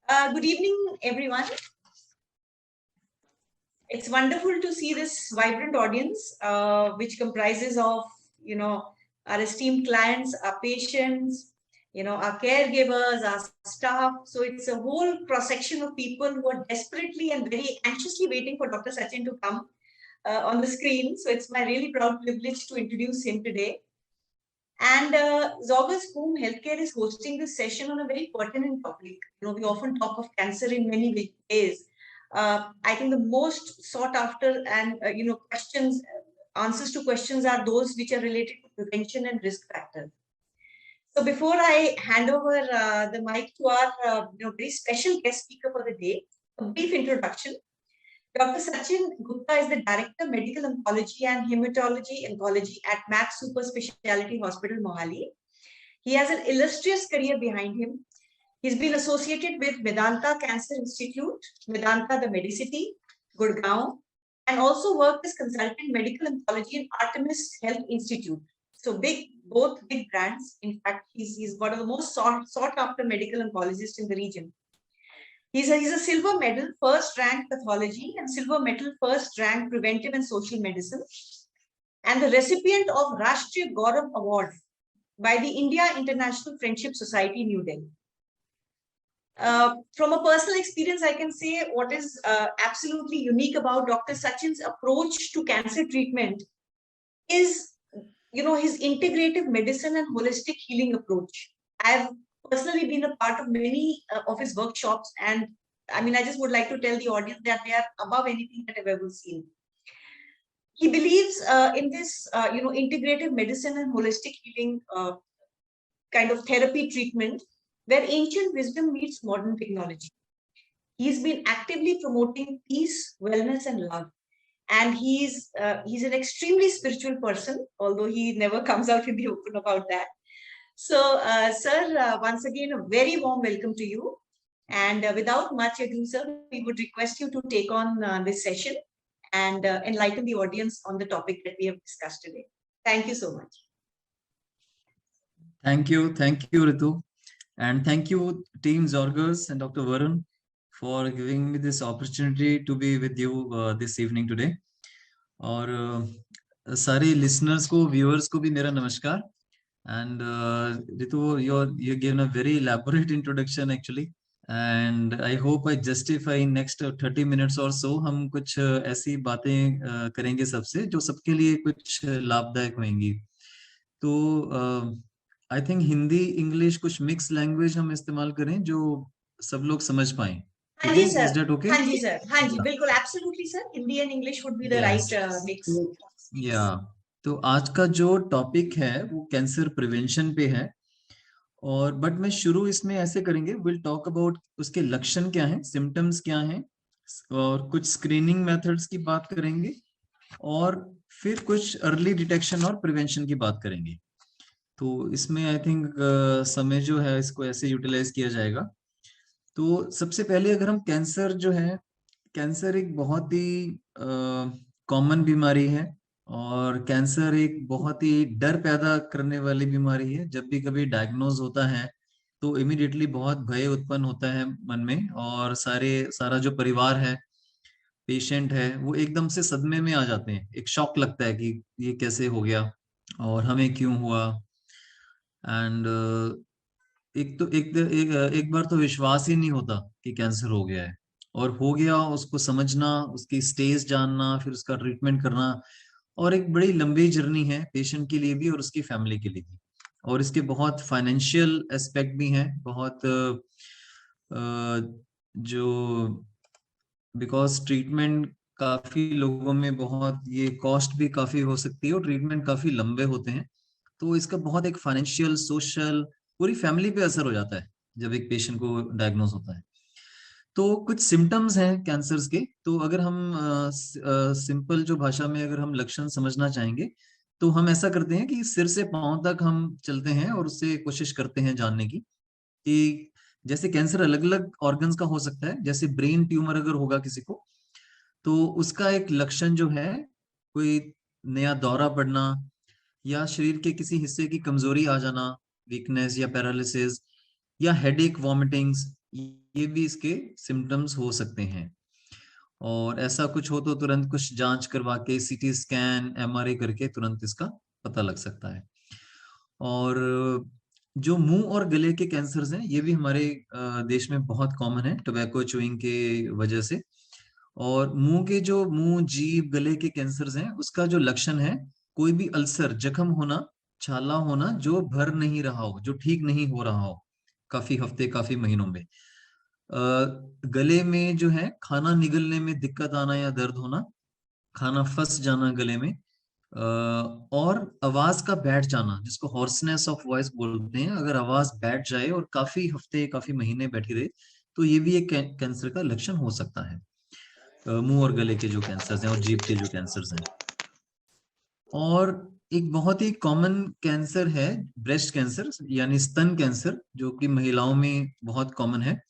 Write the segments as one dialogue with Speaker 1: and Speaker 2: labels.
Speaker 1: Good evening, everyone. It's wonderful to see this vibrant audience, which comprises of, our esteemed clients, our patients, our caregivers, our staff. So it's a whole cross-section of people who are desperately and very anxiously waiting for Dr. Sachin to come on the screen. So it's my really proud privilege to introduce him today. And Zorgus Home Healthcare is hosting this session on a very pertinent topic. We often talk of cancer in many ways. I think the most sought after and answers to questions are those which are related to prevention and risk factors. So before I hand over the mic to our very special guest speaker for the day, a brief introduction. Dr. Sachin Gupta is the Director, Medical Oncology and Hematology Oncology at Max Super Speciality Hospital, Mohali. He has an illustrious career behind him. He's been associated with Medanta Cancer Institute, Medanta the Medicity, Gurgaon, and also worked as consultant medical oncology in Artemis Health Institute. So both big brands. In fact, he's one of the most sought after medical oncologists in the region. He's a silver medal first rank pathology and silver medal first rank preventive and social medicine, and the recipient of Rashtriya Gaurav Award by the India International Friendship Society, New Delhi. From a personal experience, I can say what is absolutely unique about Dr. Sachin's approach to cancer treatment is, his integrative medicine and holistic healing approach. I've personally been a part of many of his workshops, and I just would like to tell the audience that they are above anything that I've ever seen. He believes in this, integrative medicine and holistic healing kind of therapy treatment, where ancient wisdom meets modern technology. He's been actively promoting peace, wellness, and love. And he's an extremely spiritual person, although he never comes out in the open about that. So, sir, once again, a very warm welcome to you. And without much ado, sir, we would request you to take on this session and enlighten the audience on the topic that we have discussed today. Thank you so much.
Speaker 2: Thank you, Ritu. And thank you, Team Zorgus and Dr. Varun, for giving me this opportunity to be with you this evening today. और सारे listeners को, viewers को भी मेरा नमस्कार. And Ritu, you're given a very elaborate introduction actually, and I hope I justify in next 30 minutes or so. हम कुछ ऐसी बातें करेंगे सबसे जो सबके लिए कुछ लाभदायक होंगी. तो I think हिंदी इंग्लिश कुछ मिक्स लैंग्वेज हम इस्तेमाल करें जो सब लोग समझ पाएं.
Speaker 1: हाँ जी सर. हाँ जी सर. हाँ जी बिल्कुल, absolutely sir. Hindi and English would be the right mix.
Speaker 2: Yeah. तो आज का जो टॉपिक है वो कैंसर प्रिवेंशन पे है, और बट मैं शुरू इसमें ऐसे करेंगे, विल टॉक अबाउट उसके लक्षण क्या हैं, सिम्टम्स क्या हैं, और कुछ स्क्रीनिंग मेथड्स की बात करेंगे, और फिर कुछ अर्ली डिटेक्शन और प्रिवेंशन की बात करेंगे. तो इसमें आई थिंक समय जो है इसको ऐसे यूटिलाइज किया जाएगा. तो सबसे पहले अगर हम कैंसर जो है, कैंसर एक बहुत ही कॉमन बीमारी है, और कैंसर एक बहुत ही डर पैदा करने वाली बीमारी है. जब भी कभी डायग्नोज होता है तो इमीडिएटली बहुत भय उत्पन्न होता है मन में, और सारा जो परिवार है, पेशेंट है, वो एकदम से सदमे में आ जाते हैं. एक शॉक लगता है कि ये कैसे हो गया और हमें क्यों हुआ. एंड एक बार तो विश्वास ही नहीं होता कि कैंसर हो गया है, और हो गया उसको समझना, उसकी स्टेज जानना, फिर उसका ट्रीटमेंट करना, और एक बड़ी लंबी जर्नी है पेशेंट के लिए भी और उसकी फैमिली के लिए भी. और इसके बहुत फाइनेंशियल एस्पेक्ट भी हैं, बहुत जो बिकॉज ट्रीटमेंट काफी लोगों में बहुत ये कॉस्ट भी काफी हो सकती है, और ट्रीटमेंट काफी लंबे होते हैं. तो इसका बहुत एक फाइनेंशियल, सोशल, पूरी फैमिली पे असर हो जाता है जब एक पेशेंट को डायग्नोज होता है. तो कुछ सिम्टम्स हैं कैंसर्स के. तो अगर हम सिंपल जो भाषा में अगर हम लक्षण समझना चाहेंगे, तो हम ऐसा करते हैं कि सिर से पांव तक हम चलते हैं और उससे कोशिश करते हैं जानने की कि जैसे कैंसर अलग अलग ऑर्गन्स का हो सकता है. जैसे ब्रेन ट्यूमर अगर होगा किसी को, तो उसका एक लक्षण जो है, कोई नया दौरा पड़ना, या शरीर के किसी हिस्से की कमजोरी आ जाना, वीकनेस या पैरालिसिस, या हेडेक, वॉमिटिंग्स, ये भी इसके सिम्टम्स हो सकते हैं। और ऐसा कुछ हो तो तुरंत कुछ जांच करवा के सीटी स्कैन एमआरआई करके तुरंत इसका पता लग सकता है। और जो मुंह और गले के कैंसर्स हैं ये भी हमारे देश में बहुत कॉमन है टोबैको च्यूइंग के वजह से। और मुंह जीभ गले के कैंसर्स हैं उसका जो लक्षण है, कोई भी अल्सर जख्म होना, छाला होना जो भर नहीं रहा हो, जो ठीक नहीं हो रहा हो काफी हफ्ते काफी महीनों में। गले में जो है खाना निगलने में दिक्कत आना या दर्द होना, खाना फंस जाना गले में, और आवाज का बैठ जाना जिसको हॉर्सनेस ऑफ वॉइस बोलते हैं। अगर आवाज बैठ जाए और काफी हफ्ते काफी महीने बैठी रहे तो ये भी एक कैंसर का लक्षण हो सकता है। मुंह और गले के जो कैंसर्स हैं और जीभ के जो कैंसर्स हैं। और एक बहुत ही कॉमन कैंसर है ब्रेस्ट कैंसर यानी स्तन कैंसर, जो कि महिलाओं में बहुत कॉमन है।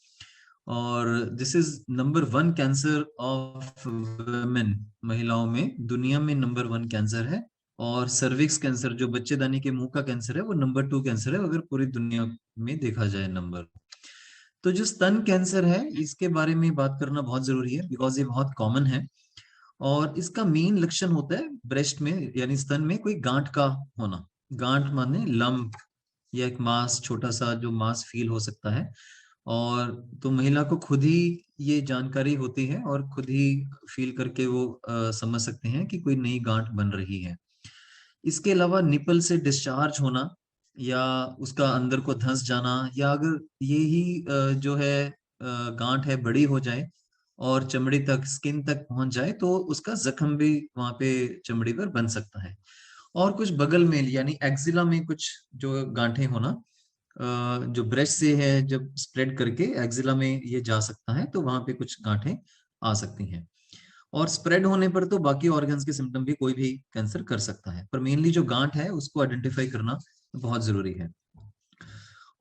Speaker 2: और this is number 1 cancer of women, महिलाओं में दुनिया में नंबर 1 कैंसर है। और सर्विक्स कैंसर जो बच्चेदानी के मुंह का कैंसर है वो नंबर 2 कैंसर है अगर पूरी दुनिया में देखा जाए नंबर। तो जो स्तन कैंसर है इसके बारे में बात करना बहुत जरूरी है बिकॉज ये बहुत कॉमन है। और इसका मेन लक्षण होता है ब्रेस्ट में यानी स्तन में कोई गांठ का होना। गांठ माने लंप या एक मास, छोटा सा जो मास फील हो सकता है। और तो महिला को खुद ही ये जानकारी होती है और खुद ही फील करके वो समझ सकते हैं कि कोई नई गांठ बन रही है। इसके अलावा निपल से डिस्चार्ज होना या उसका अंदर को धंस जाना, या अगर ये ही जो है गांठ है बड़ी हो जाए और चमड़ी तक स्किन तक पहुंच जाए तो उसका जख्म भी वहां पे चमड़ी पर बन सकता है। और कुछ बगल में यानी एक्जिला में कुछ जो गांठें होना, जो ब्रेस्ट से है जब स्प्रेड करके एक्जिला में ये जा सकता है तो वहां पे कुछ गांठें आ सकती हैं। और स्प्रेड होने पर तो बाकी ऑर्गन्स के सिम्टम भी कोई भी कैंसर कर सकता है, पर मेनली जो गांठ है उसको आइडेंटिफाई करना बहुत जरूरी है।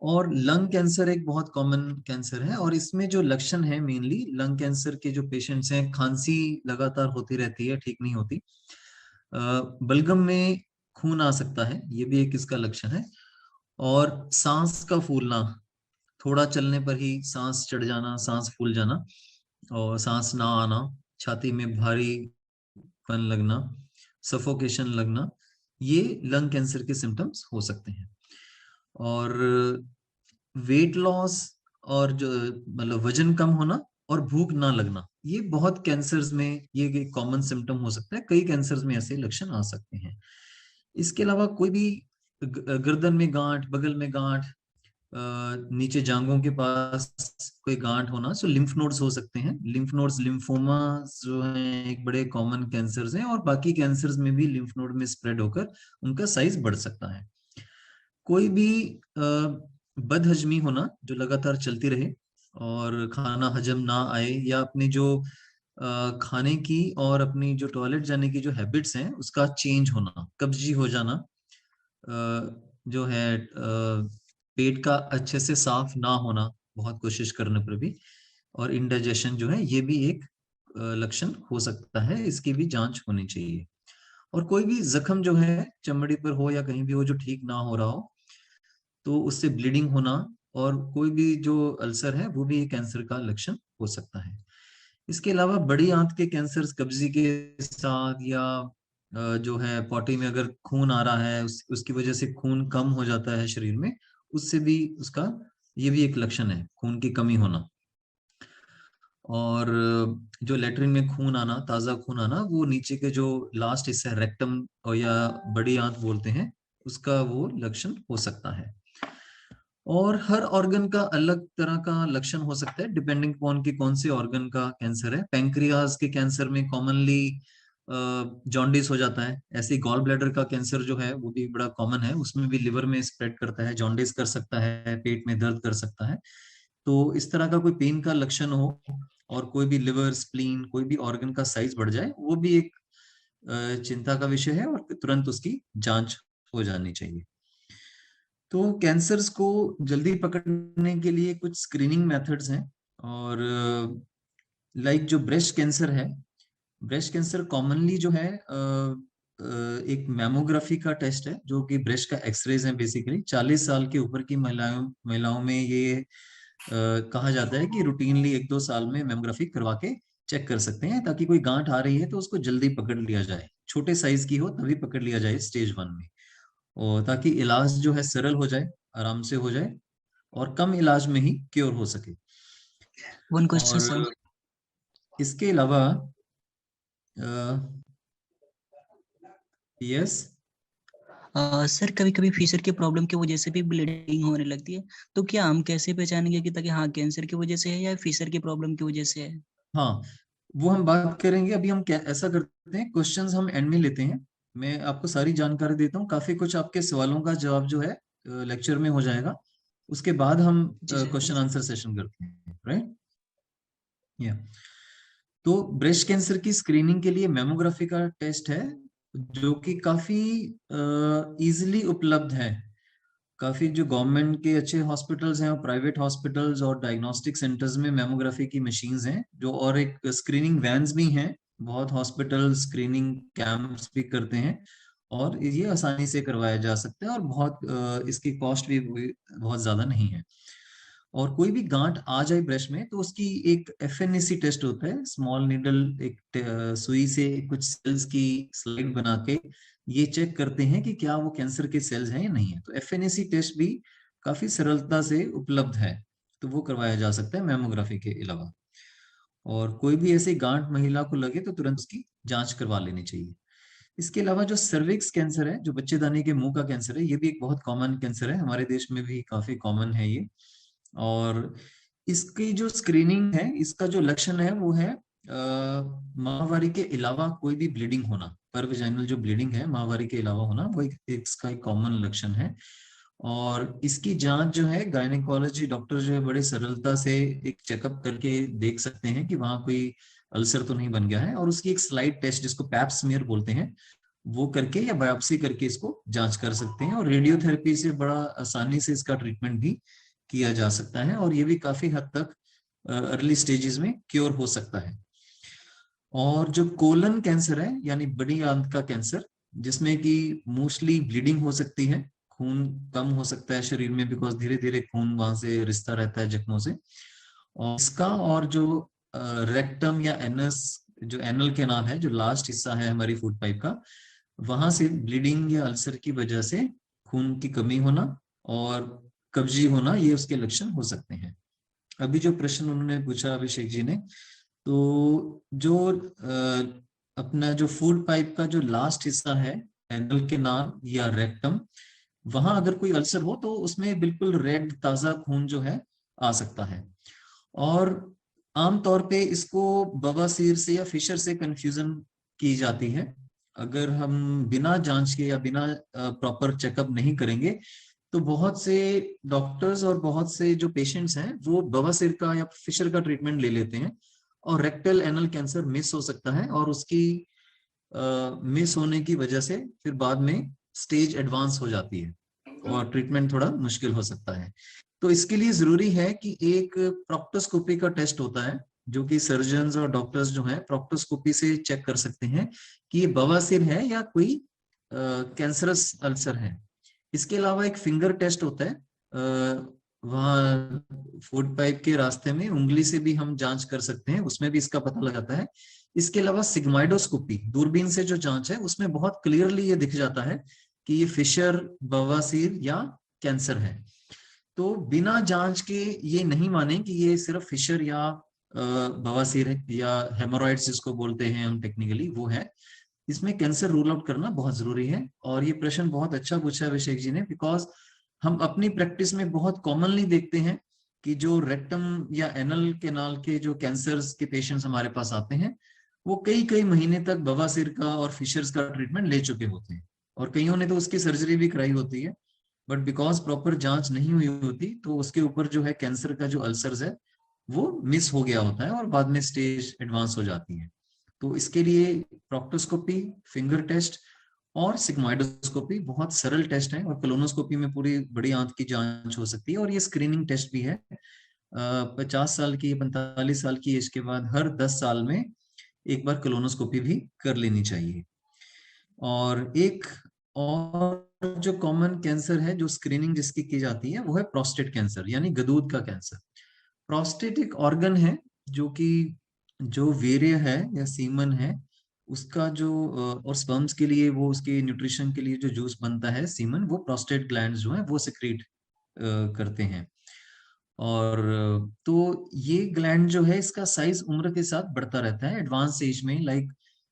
Speaker 2: और लंग कैंसर एक बहुत कॉमन कैंसर है और इसमें जो लक्षण है मेनली लंग कैंसर के जो पेशेंट्स हैं, खांसी लगातार होती रहती है, ठीक नहीं होती। बलगम में खून आ सकता है, ये भी एक इसका लक्षण है। और सांस का फूलना, थोड़ा चलने पर ही सांस चढ़ जाना, सांस फूल जाना और सांस ना आना, छाती में भारीपन लगना, सफोकेशन लगना, ये लंग कैंसर के सिम्टम्स हो सकते हैं। और वेट लॉस और जो मतलब वजन कम होना और भूख ना लगना, ये बहुत कैंसर्स में ये कॉमन सिम्टम हो सकता है। कई कैंसर्स में ऐसे लक्षण आ सकते हैं। इसके अलावा कोई भी गर्दन में गांठ, बगल में गांठ, नीचे जांघों के पास कोई गांठ होना, सो लिम्फ नोड्स हो सकते हैं। लिम्फ नोड्स, लिम्फोमा जो है एक बड़े कॉमन कैंसर्स हैं और बाकी कैंसर्स में भी लिम्फ नोड में स्प्रेड होकर उनका साइज बढ़ सकता है। कोई भी बदहजमी होना जो लगातार चलती रहे और खाना हजम ना आए, या अपनी जो खाने की और अपनी जो टॉयलेट जाने की जो हैबिट्स हैं उसका चेंज होना, कब्जी हो जाना, जो है पेट का अच्छे से साफ ना होना बहुत कोशिश करने पर भी, और इंडाइजेशन जो है ये भी एक लक्षण हो सकता है, इसकी भी जांच होनी चाहिए। और कोई भी जख्म जो है चमड़ी पर हो या कहीं भी हो जो ठीक ना हो रहा हो तो उससे ब्लीडिंग होना और कोई भी जो अल्सर है वो भी एक कैंसर का लक्षण हो सकता है। इसके अलावा बड़ी आंत के कैंसर कब्जी के साथ, या जो है पॉटी में अगर खून आ रहा है उसकी वजह से खून कम हो जाता है शरीर में, उससे भी उसका ये भी एक लक्षण है, खून की कमी होना। और जो लेटरिन में खून आना, ताजा खून आना, वो नीचे के जो लास्ट हिस्सा है रेक्टम और या बड़ी आंत बोलते हैं, उसका वो लक्षण हो सकता है। और हर ऑर्गन का अलग तरह का लक्षण हो सकता है डिपेंडिंग अपॉन कि कौन से ऑर्गन का कैंसर है। पैंक्रियाज के कैंसर में कॉमनली जॉन्डिस हो जाता है। ऐसे गॉल ब्लैडर का कैंसर जो है वो भी बड़ा कॉमन है, उसमें भी लिवर में स्प्रेड करता है, जॉन्डिस कर सकता है, पेट में दर्द कर सकता है। तो इस तरह का कोई पेन का लक्षण हो और कोई भी लिवर, स्प्लीन, कोई भी ऑर्गन का साइज बढ़ जाए, वो भी एक चिंता का विषय है और तुरंत उसकी जांच हो जानी चाहिए। तो कैंसर्स को जल्दी पकड़ने के लिए कुछ स्क्रीनिंग मेथड्स हैं। और लाइक जो ब्रेस्ट कैंसर है, ब्रेस्ट कैंसर कॉमनली जो है एक मैमोग्राफी का टेस्ट है जो कि ब्रेस्ट का एक्सरेज है बेसिकली। 40 साल के ऊपर की महिलाओं में ये कहा जाता है कि रूटीनली 1-2 साल में मेमोग्राफी करवा के चेक कर सकते हैं, ताकि कोई गांठ आ रही है तो उसको जल्दी पकड़ लिया जाए, छोटे साइज की हो तभी पकड़ लिया जाए स्टेज 1 में, और ताकि इलाज जो है सरल हो जाए, आराम से हो जाए, और कम इलाज में ही क्योर हो सके।
Speaker 3: वन क्वेश्चन
Speaker 2: और
Speaker 3: सर।
Speaker 2: इसके अलावा यस
Speaker 3: सर कभी कभी फिशर की प्रॉब्लम की वजह से भी ब्लीडिंग होने लगती है, तो क्या हम कैसे पहचानेंगे कि ताकि हाँ कैंसर की वजह से है या फिशर की प्रॉब्लम की वजह से है?
Speaker 2: हाँ, वो हम बात करेंगे। अभी हम क्या ऐसा करते हैं, क्वेश्चंस हम एंड में लेते हैं, मैं आपको सारी जानकारी देता हूँ, काफी कुछ आपके सवालों का जवाब जो है लेक्चर में हो जाएगा, उसके बाद हम
Speaker 3: जी सर।
Speaker 2: क्वेश्चन आंसर सेशन करते हैं, राइट। या तो ब्रेस्ट कैंसर की स्क्रीनिंग के लिए मेमोग्राफी का टेस्ट है, जो कि काफी इजीली उपलब्ध है। काफी जो गवर्नमेंट के अच्छे हॉस्पिटल्स हैं और प्राइवेट हॉस्पिटल्स और डायग्नोस्टिक सेंटर्स में मेमोग्राफी की मशीन्स हैं, जो और एक स्क्रीनिंग वैन्स भी हैं, बहुत हॉस्पिटल स्क्रीनिंग कैंप्स भी करते हैं, और ये आसानी से करवाया जा सकता है, और बहुत इसकी कॉस्ट भी बहुत ज्यादा नहीं है। और कोई भी गांठ आ जाए ब्रेस्ट में तो उसकी एक एफएनएसी टेस्ट होता है, स्मॉल नीडल, एक सुई से कुछ सेल्स की स्लाइड बना के ये चेक करते हैं कि क्या वो कैंसर के सेल्स हैं या नहीं है। तो एफएनएसी टेस्ट भी काफी सरलता से उपलब्ध है, तो वो करवाया जा सकता है मेमोग्राफी के अलावा। और कोई भी ऐसी गांठ महिला को लगे तो तुरंत उसकी जांच करवा लेनी चाहिए। इसके अलावा जो सर्विक्स कैंसर है, जो बच्चेदानी के मुंह का कैंसर है, ये भी एक बहुत कॉमन कैंसर है, हमारे देश में भी काफी कॉमन है ये। और इसकी जो स्क्रीनिंग है, इसका जो लक्षण है वो है माहवारी के अलावा कोई भी ब्लीडिंग होना, पर वेजाइनल जो ब्लीडिंग है माहवारी के अलावा होना, वो इसका एक कॉमन लक्षण है। और इसकी जांच जो है गायनेकोलॉजी डॉक्टर जो है बड़े सरलता से एक चेकअप करके देख सकते हैं कि वहां कोई अल्सर तो नहीं बन गया है, और उसकी एक स्लाइड टेस्ट जिसको पैप स्मीयर बोलते हैं, वो करके या बायोप्सी करके इसको जांच कर सकते हैं। और रेडियोथेरेपी से बड़ा आसानी से इसका ट्रीटमेंट भी किया जा सकता है, और ये भी काफी हद तक अर्ली स्टेजेस में क्योर हो सकता है। और जो कोलन कैंसर है, यानी बड़ी आंत का कैंसर, जिसमें कि मोस्टली ब्लीडिंग हो सकती है, खून कम हो सकता है शरीर में, बिकॉज धीरे धीरे खून वहां से रिश्ता रहता है जख्मों से, और इसका और जो रेक्टम या एनस, जो एनल कैनाल है, जो लास्ट हिस्सा है हमारी फूड पाइप का, वहां से ब्लीडिंग या अल्सर की वजह से खून की कमी होना और कब्जी होना, ये उसके लक्षण हो सकते हैं। अभी जो प्रश्न उन्होंने पूछा अभिषेक जी ने, तो जो अपना जो फूड पाइप का जो लास्ट हिस्सा है, एनल कैनाल या रेक्टम, वहां अगर कोई अल्सर हो तो उसमें बिल्कुल रेड ताजा खून जो है आ सकता है। और आमतौर पे इसको बवासीर से या फिशर से कंफ्यूजन की जाती है। अगर हम बिना जांच के या बिना प्रॉपर चेकअप नहीं करेंगे तो बहुत से डॉक्टर्स और बहुत से जो पेशेंट्स हैं वो बवासीर का या फिशर का ट्रीटमेंट ले लेते हैं, और रेक्टल एनल कैंसर मिस हो सकता है, और उसकी मिस होने की वजह से फिर बाद में स्टेज एडवांस हो जाती है और ट्रीटमेंट थोड़ा मुश्किल हो सकता है। तो इसके लिए जरूरी है कि एक प्रोक्टोस्कोपी का टेस्ट होता है, जो कि सर्जन्स और डॉक्टर्स जो हैं प्रोक्टोस्कोपी से चेक कर सकते हैं कि ये बवासीर है या कोई कैंसरस अल्सर है। इसके अलावा एक फिंगर टेस्ट होता है, वहाँ फूड पाइप के रास्ते में उंगली से भी हम जांच कर सकते हैं, उसमें भी इसका पता लगाता है। इसके अलावा सिग्माइडोस्कोपी, दूरबीन से जो जांच है, उसमें बहुत क्लियरली ये दिख जाता है कि ये फिशर, बवासीर या कैंसर है। तो बिना जांच के ये नहीं माने कि ये सिर्फ फिशर या बवासीर है या हेमोरॉइड्स जिसको बोलते हैं हम टेक्निकली, वो है। इसमें कैंसर रूल आउट करना बहुत जरूरी है। और ये प्रश्न बहुत अच्छा पूछा अभिषेक जी ने, बिकॉज हम अपनी प्रैक्टिस में बहुत कॉमनली देखते हैं कि जो रेक्टम या एनल कैनाल के जो कैंसर्स के पेशेंट्स हमारे पास आते हैं, वो कई कई महीने तक बवासीर का और फिशर्स का ट्रीटमेंट ले चुके होते हैं, और कईयों ने तो उसकी सर्जरी भी कराई होती है, बट बिकॉज प्रॉपर जांच नहीं हुई होती तो उसके ऊपर जो है कैंसर का जो अल्सर्स है वो मिस हो गया होता है, और बाद में स्टेज एडवांस हो जाती है। तो इसके लिए प्रोक्टोस्कोपी, फिंगर टेस्ट और सिग्माइडोस्कोपी बहुत सरल टेस्ट है, और कोलोनोस्कोपी में पूरी बड़ी आंत की जांच हो सकती है। और ये स्क्रीनिंग टेस्ट भी है। 50 साल की, 45 साल की एज के बाद हर 10 साल में एक बार कोलोनोस्कोपी भी कर लेनी चाहिए। और एक और जो कॉमन कैंसर है जो स्क्रीनिंग जिसकी की जाती है वो है प्रोस्टेट कैंसर, यानी गदूद का कैंसर। प्रोस्टेट एक ऑर्गन है जो कि जो वीर्य है या सीमन है उसका जो और स्पर्म्स के लिए वो उसके न्यूट्रिशन के लिए जो जूस बनता है सीमन, वो प्रोस्टेट ग्लैंड्स जो है वो सिक्रीट करते हैं। और तो ये ग्लैंड जो है इसका साइज उम्र के साथ बढ़ता रहता है। एडवांस एज में लाइक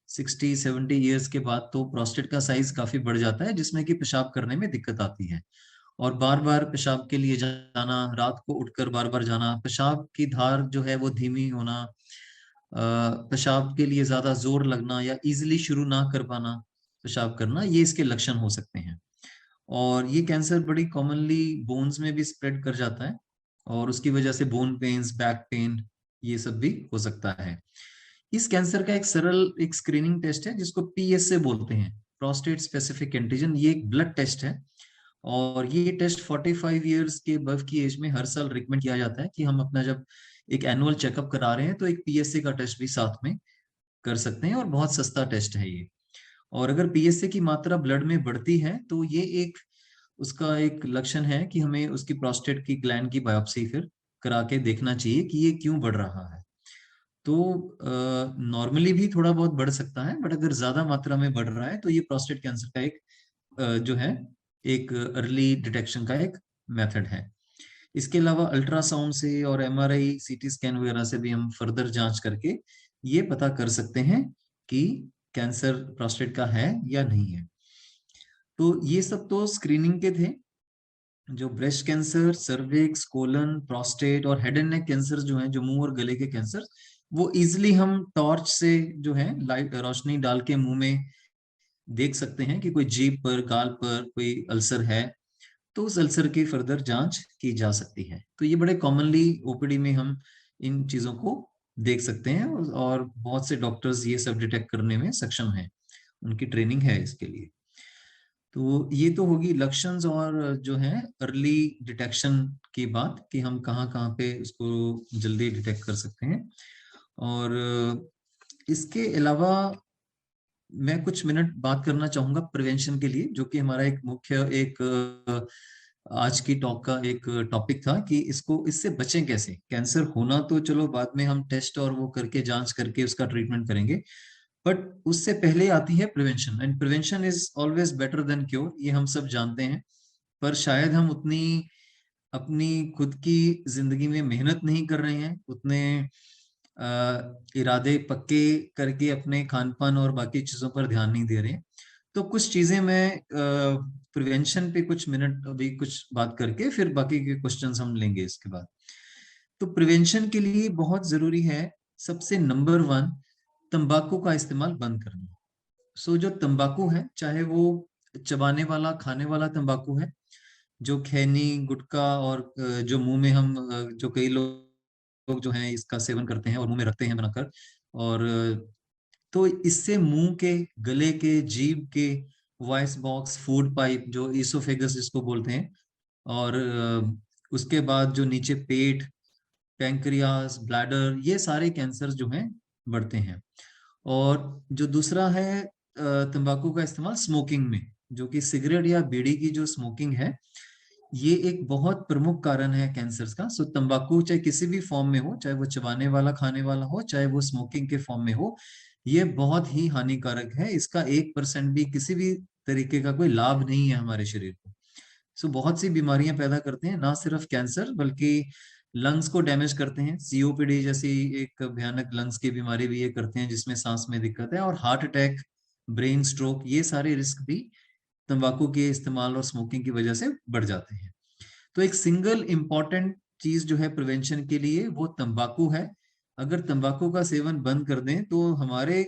Speaker 2: 60-70 ईयर्स के बाद तो प्रोस्टेट का साइज काफी बढ़ जाता है, जिसमें कि पेशाब करने में दिक्कत आती है। और बार बार पेशाब के लिए जाना, रात को उठकर बार बार जाना, पेशाब की धार जो है वो धीमी होना, पेशाब के लिए ज्यादा जोर लगना या इजिली शुरू ना कर पाना पेशाब करना, ये इसके लक्षण हो सकते हैं। और ये कैंसर बड़ी कॉमनली बोन्स में भी स्प्रेड कर जाता है और उसकी वजह से बोन पेन्स, बैक पेन, ये सब भी हो सकता है। इस कैंसर का एक सरल एक स्क्रीनिंग टेस्ट है जिसको PSA बोलते हैं, प्रोस्टेट स्पेसिफिक एंटीजन। ये एक ब्लड टेस्ट है और ये टेस्ट 45 ईयर्स के अबव की एज में हर साल रिकमेंड किया जाता है कि हम अपना जब एक एनुअल चेकअप करा रहे हैं तो एक PSA का टेस्ट भी साथ में कर सकते हैं और बहुत सस्ता टेस्ट है ये। और अगर PSA की मात्रा ब्लड में बढ़ती है तो ये एक उसका एक लक्षण है कि हमें उसकी प्रोस्टेट की ग्लैंड की बायोप्सी फिर करा के देखना चाहिए कि ये क्यों बढ़ रहा है। तो नॉर्मली भी थोड़ा बहुत बढ़ सकता है, बट अगर ज्यादा मात्रा में बढ़ रहा है तो ये प्रोस्टेट कैंसर का एक जो है एक अर्ली डिटेक्शन का एक मेथड है। इसके अलावा अल्ट्रासाउंड से और MRI, CT स्कैन वगैरह से भी हम फर्दर जांच करके ये पता कर सकते हैं कि कैंसर प्रोस्टेट का है या नहीं है। तो ये सब तो स्क्रीनिंग के थे। जो breast cancer, cervix, colon, prostate और हेड एंड नेक कैंसर जो है, जो मुंह और गले के कैंसर, वो इजिली हम टॉर्च से जो है लाइट रोशनी डाल के मुंह में देख सकते हैं कि कोई जीभ पर, गाल पर कोई अल्सर है, तो उस अल्सर की फर्दर जांच की जा सकती है। तो ये बड़े कॉमनली OPD में हम इन चीजों को देख सकते हैं और बहुत से डॉक्टर्स ये सब डिटेक्ट करने में सक्षम हैं, उनकी ट्रेनिंग है इसके लिए। तो ये तो होगी लक्षण और जो है अर्ली डिटेक्शन की बात कि हम कहाँ कहाँ पे उसको जल्दी डिटेक्ट कर सकते हैं। और इसके अलावा मैं कुछ मिनट बात करना चाहूंगा प्रिवेंशन के लिए, जो कि हमारा एक मुख्य एक आज की टॉक का एक टॉपिक था कि इसको इससे बचें कैसे। कैंसर होना तो चलो बाद में हम टेस्ट और वो करके जांच करके उसका ट्रीटमेंट करेंगे, बट उससे पहले आती है prevention, and prevention is always better than cure, ये हम सब जानते हैं। पर शायद हम उतनी अपनी खुद की जिंदगी में मेहनत नहीं कर रहे हैं, उतने इरादे पक्के करके अपने खान पान और बाकी चीजों पर ध्यान नहीं दे रहे हैं। तो कुछ चीजें मैं प्रिवेंशन पे कुछ मिनट अभी कुछ बात करके फिर बाकी के क्वेश्चंस हम लेंगे इसके बाद। तो प्रिवेंशन के लिए बहुत जरूरी है, सबसे नंबर 1, तंबाकू का इस्तेमाल बंद करना। सो जो तंबाकू है, चाहे वो चबाने वाला खाने वाला तंबाकू है, जो खैनी, गुटखा और जो मुंह में हम जो कई लोग जो हैं इसका सेवन करते हैं और मुंह में रखते हैं बनाकर, और तो इससे मुंह के, गले के, जीभ के, वॉइस बॉक्स, फूड पाइप जो इसोफेगस जिसको बोलते हैं, और उसके बाद जो नीचे पेट, पैंक्रियास, ब्लैडर, ये सारे कैंसर जो हैं बढ़ते हैं। और जो दूसरा है तंबाकू का इस्तेमाल स्मोकिंग में, जो कि सिगरेट या बीड़ी की जो स्मोकिंग है, ये एक बहुत प्रमुख कारण है कैंसर का। सो तंबाकू चाहे किसी भी फॉर्म में हो, चाहे वो चबाने वाला खाने वाला हो, चाहे वो स्मोकिंग के फॉर्म में हो, ये बहुत ही हानिकारक है। इसका 1% भी किसी भी तरीके का कोई लाभ नहीं है हमारे शरीर को। सो बहुत सी बीमारियां पैदा करते हैं, ना सिर्फ कैंसर बल्कि लंग्स को डैमेज करते हैं। COPD जैसी एक भयानक लंग्स की बीमारी भी ये करते हैं, जिसमें सांस में दिक्कत है, और हार्ट अटैक, ब्रेन स्ट्रोक, ये सारे रिस्क भी तंबाकू के इस्तेमाल और स्मोकिंग की वजह से बढ़ जाते हैं। तो एक सिंगल इंपॉर्टेंट चीज जो है प्रिवेंशन के लिए, वो तंबाकू है। अगर तंबाकू का सेवन बंद कर दें तो हमारे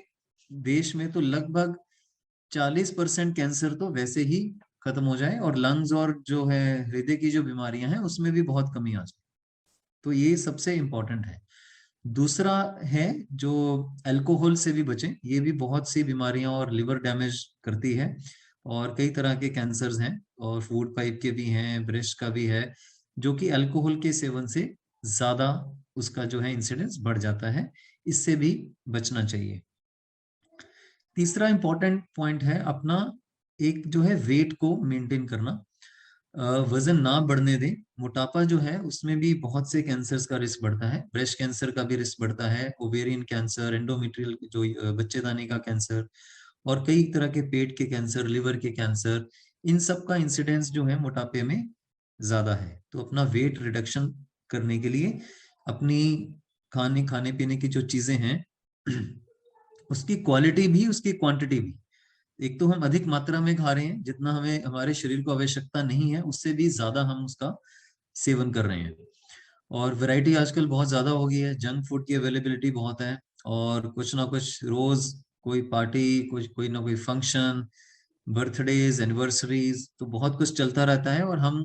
Speaker 2: देश में तो लगभग 40% कैंसर तो वैसे ही खत्म हो जाए, और लंग्स और जो है हृदय की जो बीमारियां हैं उसमें भी बहुत कमी आ जाए। तो ये सबसे इम्पोर्टेंट है। दूसरा है जो अल्कोहल से भी बचें, ये भी बहुत सी बीमारियां और लिवर डैमेज करती है, और कई तरह के कैंसर्स हैं, और फूड पाइप के भी हैं, ब्रेस्ट का भी है, जो कि अल्कोहल के सेवन से ज्यादा उसका जो है इंसिडेंस बढ़ जाता है। इससे भी बचना चाहिए। तीसरा इंपॉर्टेंट पॉइंट है अपना एक जो है वेट को मेंटेन करना। वजन ना बढ़ने दें। मोटापा जो है उसमें भी बहुत से कैंसर्स का रिस्क बढ़ता है, ब्रेस्ट कैंसर का भी रिस्क बढ़ता है, ओवेरियन कैंसर, एंडोमेट्रियल जो बच्चेदानी का कैंसर, और कई तरह के पेट के कैंसर, लिवर के कैंसर, इन सब का इंसिडेंस जो है मोटापे में ज्यादा है। तो अपना वेट रिडक्शन करने के लिए अपनी खाने पीने की जो चीजें हैं उसकी क्वालिटी भी, उसकी क्वांटिटी भी। एक तो हम अधिक मात्रा में खा रहे हैं, जितना हमें हमारे शरीर को आवश्यकता नहीं है उससे भी ज्यादा हम उसका सेवन कर रहे हैं। और वैरायटी आजकल बहुत ज्यादा हो गई है, जंक फूड की अवेलेबिलिटी बहुत है, और कुछ ना कुछ रोज कोई पार्टी, कुछ कोई ना कोई फंक्शन, बर्थडेज, एनिवर्सरीज, तो बहुत कुछ चलता रहता है, और हम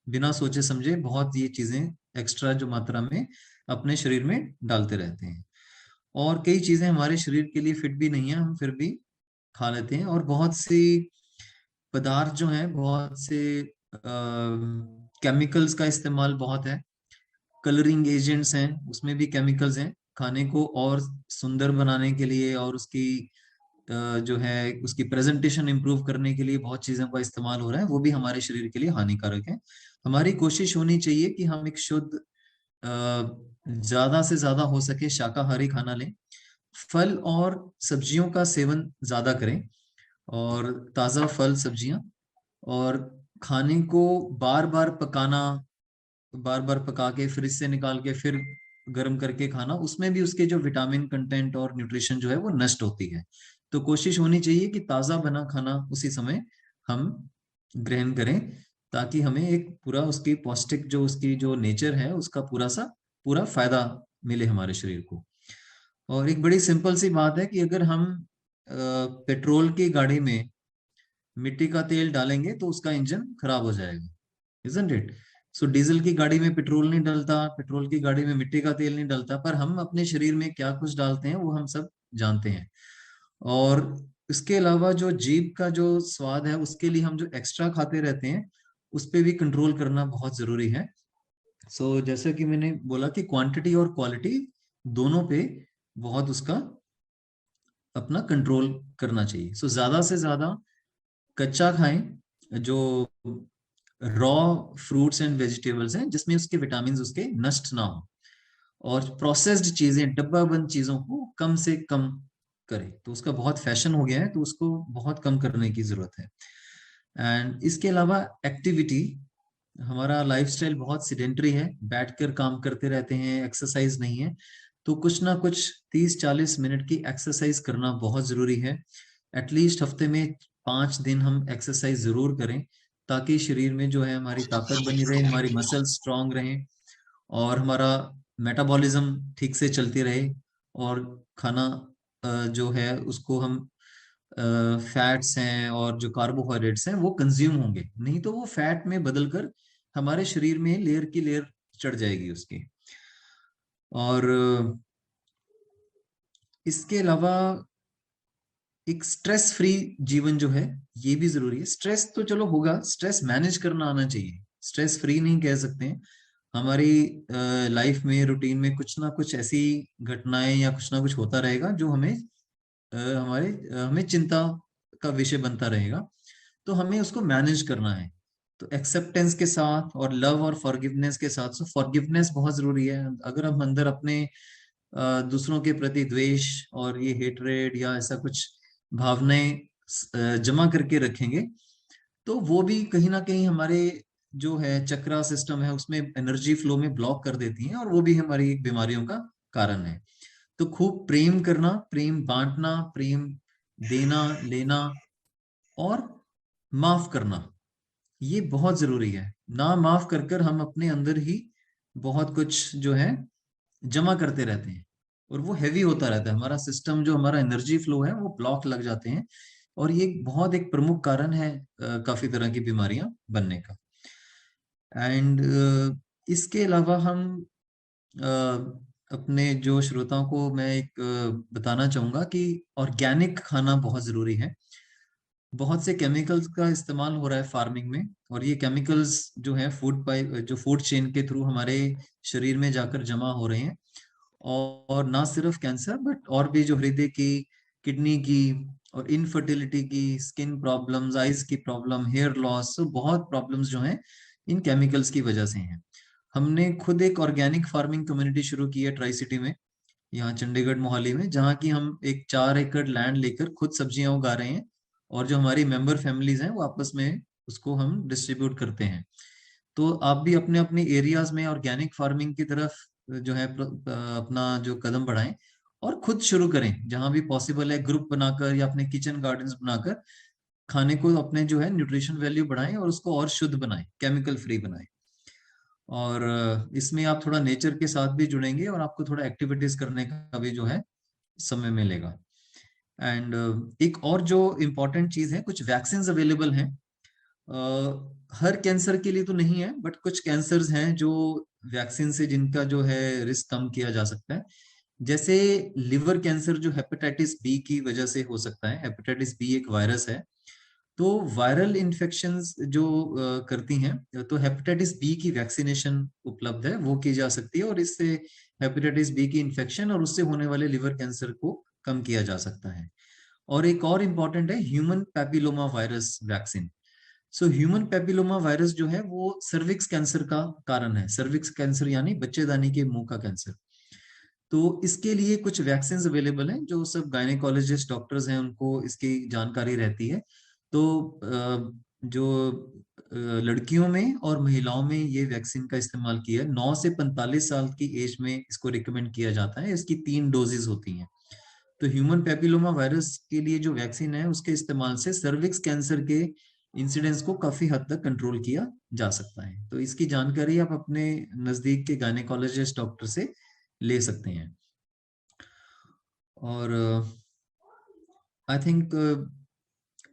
Speaker 2: बिना सोचे समझे बहुत ये चीजें एक्स्ट्रा जो मात्रा में अपने शरीर में डालते रहते हैं। और कई चीजें हमारे शरीर के लिए फिट भी नहीं है, हम फिर भी खा लेते हैं। और बहुत सी पदार्थ जो हैं, बहुत से केमिकल्स का इस्तेमाल बहुत है, कलरिंग एजेंट्स हैं, उसमें भी केमिकल्स हैं। खाने को और सुंदर बनाने के लिए और उसकी जो है उसकी प्रेजेंटेशन इंप्रूव करने के लिए बहुत चीजों का इस्तेमाल हो रहा है, वो भी हमारे शरीर के लिए हानिकारक है। हमारी कोशिश होनी चाहिए कि हम एक शुद्ध, ज्यादा से ज्यादा हो सके शाकाहारी खाना लें, फल और सब्जियों का सेवन ज्यादा करें, और ताजा फल सब्जियां, और खाने को बार बार पकाना, बार बार पका के फ्रिज से निकाल के फिर गर्म करके खाना, उसमें भी उसके जो विटामिन कंटेंट और न्यूट्रिशन जो है वो नष्ट होती है। तो कोशिश होनी चाहिए कि ताजा बना खाना उसी समय हम ग्रहण करें, ताकि हमें एक पूरा उसकी पौष्टिक जो उसकी जो नेचर है उसका पूरा फायदा मिले हमारे शरीर को। और एक बड़ी सिंपल सी बात है कि अगर हम पेट्रोल की गाड़ी में मिट्टी का तेल डालेंगे तो उसका इंजन खराब हो जाएगा, isn't it? सो डीजल की गाड़ी में पेट्रोल नहीं डलता, पेट्रोल की गाड़ी में मिट्टी का तेल नहीं डलता, पर हम अपने शरीर में क्या कुछ डालते हैं वो हम सब जानते हैं। और इसके अलावा जो जीभ का जो स्वाद है उसके लिए हम जो एक्स्ट्रा खाते रहते हैं उस पे भी कंट्रोल करना बहुत जरूरी है। सो जैसे कि मैंने बोला कि क्वांटिटी और क्वालिटी दोनों पे बहुत उसका अपना कंट्रोल करना चाहिए। सो ज्यादा से ज्यादा कच्चा खाएं, जो रॉ फ्रूट्स एंड वेजिटेबल्स हैं जिसमें उसके विटामिन उसके नष्ट ना हो, और प्रोसेस्ड चीजें, डब्बा बंद चीजों को कम से कम करें। तो उसका बहुत फैशन हो गया है, तो उसको बहुत कम करने की जरूरत है। एंड इसके अलावा एक्टिविटी, हमारा लाइफस्टाइल बहुत सिडेंटरी है, बैठकर काम करते रहते हैं, एक्सरसाइज नहीं है। तो कुछ ना कुछ 30-40 मिनट की एक्सरसाइज करना बहुत जरूरी है। एटलीस्ट हफ्ते में 5 दिन हम एक्सरसाइज जरूर करें, ताकि शरीर में जो है हमारी ताकत बनी रहे, हमारी मसल स्ट्रांग रहे, और हमारा मेटाबॉलिज्म ठीक से चलती रहे, और खाना जो है उसको हम फैट्स हैं और जो कार्बोहाइड्रेट्स हैं वो कंज्यूम होंगे, नहीं तो वो फैट में बदलकर हमारे शरीर में लेयर की लेयर चढ़ जाएगी उसकी। और इसके अलावा एक स्ट्रेस फ्री जीवन जो है ये भी जरूरी है। स्ट्रेस तो चलो होगा, स्ट्रेस मैनेज करना आना चाहिए, स्ट्रेस फ्री नहीं कह सकते हैं। हमारी लाइफ में, रूटीन में कुछ ना कुछ ऐसी घटनाएं या कुछ ना कुछ होता रहेगा जो हमें हमें चिंता का विषय बनता रहेगा, तो हमें उसको मैनेज करना है। तो एक्सेप्टेंस के साथ और लव और फॉरगिवनेस के साथ, सो फॉरगिवनेस बहुत जरूरी है। अगर हम अंदर अपने दूसरों के प्रति द्वेष और ये हेटरेड या ऐसा कुछ भावनाएं जमा करके रखेंगे, तो वो भी कहीं ना कहीं हमारे जो है चक्रा सिस्टम है उसमें एनर्जी फ्लो में ब्लॉक कर देती हैं, और वो भी हमारी बीमारियों का कारण है। तो खूब प्रेम करना, प्रेम बांटना, प्रेम देना लेना, और माफ करना, ये बहुत जरूरी है। ना माफ कर कर हम अपने अंदर ही बहुत कुछ जो है जमा करते रहते हैं, और वो हैवी होता रहता है, हमारा सिस्टम जो हमारा एनर्जी फ्लो है वो ब्लॉक लग जाते हैं, और ये बहुत एक प्रमुख कारण है काफी तरह की बीमारियां बनने का। एंड इसके अलावा हम अपने जो श्रोताओं को मैं एक बताना चाहूंगा कि ऑर्गेनिक खाना बहुत जरूरी है। बहुत से केमिकल्स का इस्तेमाल हो रहा है फार्मिंग में, और ये केमिकल्स जो है फूड पाइप, जो फूड चेन के थ्रू हमारे शरीर में जाकर जमा हो रहे हैं, और ना सिर्फ कैंसर बट और भी जो हृदय की किडनी की और इनफर्टिलिटी की, स्किन प्रॉब्लम्स, आइज की प्रॉब्लम, हेयर लॉस, बहुत प्रॉब्लम्स जो हैं इन केमिकल्स की वजह से हैं। हमने खुद एक ऑर्गेनिक फार्मिंग कम्युनिटी शुरू की है ट्राई सिटी में, यहाँ चंडीगढ़ मोहाली में, जहाँ की हम एक 4 एकड़ लैंड लेकर खुद सब्जियां उगा रहे हैं, और जो हमारी मेंबर फैमिलीज हैं वो आपस में उसको हम डिस्ट्रीब्यूट करते हैं। तो आप भी अपने अपने एरियाज में ऑर्गेनिक फार्मिंग की तरफ जो है अपना जो कदम बढ़ाएं, और खुद शुरू करें जहां भी पॉसिबल है, ग्रुप बनाकर या अपने किचन गार्डन्स बनाकर खाने को अपने जो है न्यूट्रिशन वैल्यू बढ़ाएं और उसको और शुद्ध बनाएं, केमिकल फ्री बनाएं। और इसमें आप थोड़ा नेचर के साथ भी जुड़ेंगे और आपको थोड़ा एक्टिविटीज करने का भी जो है समय मिलेगा। एंड एक और जो इम्पोर्टेंट चीज है, कुछ वैक्सीन अवेलेबल हैं। हर कैंसर के लिए तो नहीं है, बट कुछ कैंसर्स हैं जो वैक्सीन से जिनका जो है रिस्क कम किया जा सकता है। जैसे लिवर कैंसर जो हेपेटाइटिस बी की वजह से हो सकता है। हेपेटाइटिस बी एक वायरस है, तो वायरल इन्फेक्शंस जो करती हैं, तो हेपेटाइटिस बी की वैक्सीनेशन उपलब्ध है, वो की जा सकती है, और इससे हेपेटाइटिस बी की इन्फेक्शन और उससे होने वाले लिवर कैंसर को कम किया जा सकता है। और एक और इम्पॉर्टेंट है human papilloma virus vaccine. So human papilloma virus जो है वो सर्विक्स कैंसर का कारण है। सर्विक्स कैंसर यानी बच्चेदानी के मुंह का कैंसर। तो इसके लिए कुछ वैक्सीन अवेलेबल हैं, जो सब गायनेकोलॉजिस्ट डॉक्टर्स हैं उनको इसकी जानकारी रहती है। तो जो लड़कियों में और महिलाओं में ये वैक्सीन का इस्तेमाल किया, 9 से 45 साल की एज में इसको रिकमेंड किया जाता है। इसकी 3 डोजेज होती हैं। तो ह्यूमन पैपिलोमा वायरस के लिए जो वैक्सीन है, उसके इस्तेमाल से सर्विक्स कैंसर के इंसिडेंस को काफी हद तक कंट्रोल किया जा सकता है। तो इसकी जानकारी आप अपने नजदीक के गायनेकोलॉजिस्ट डॉक्टर से ले सकते हैं। और आई थिंक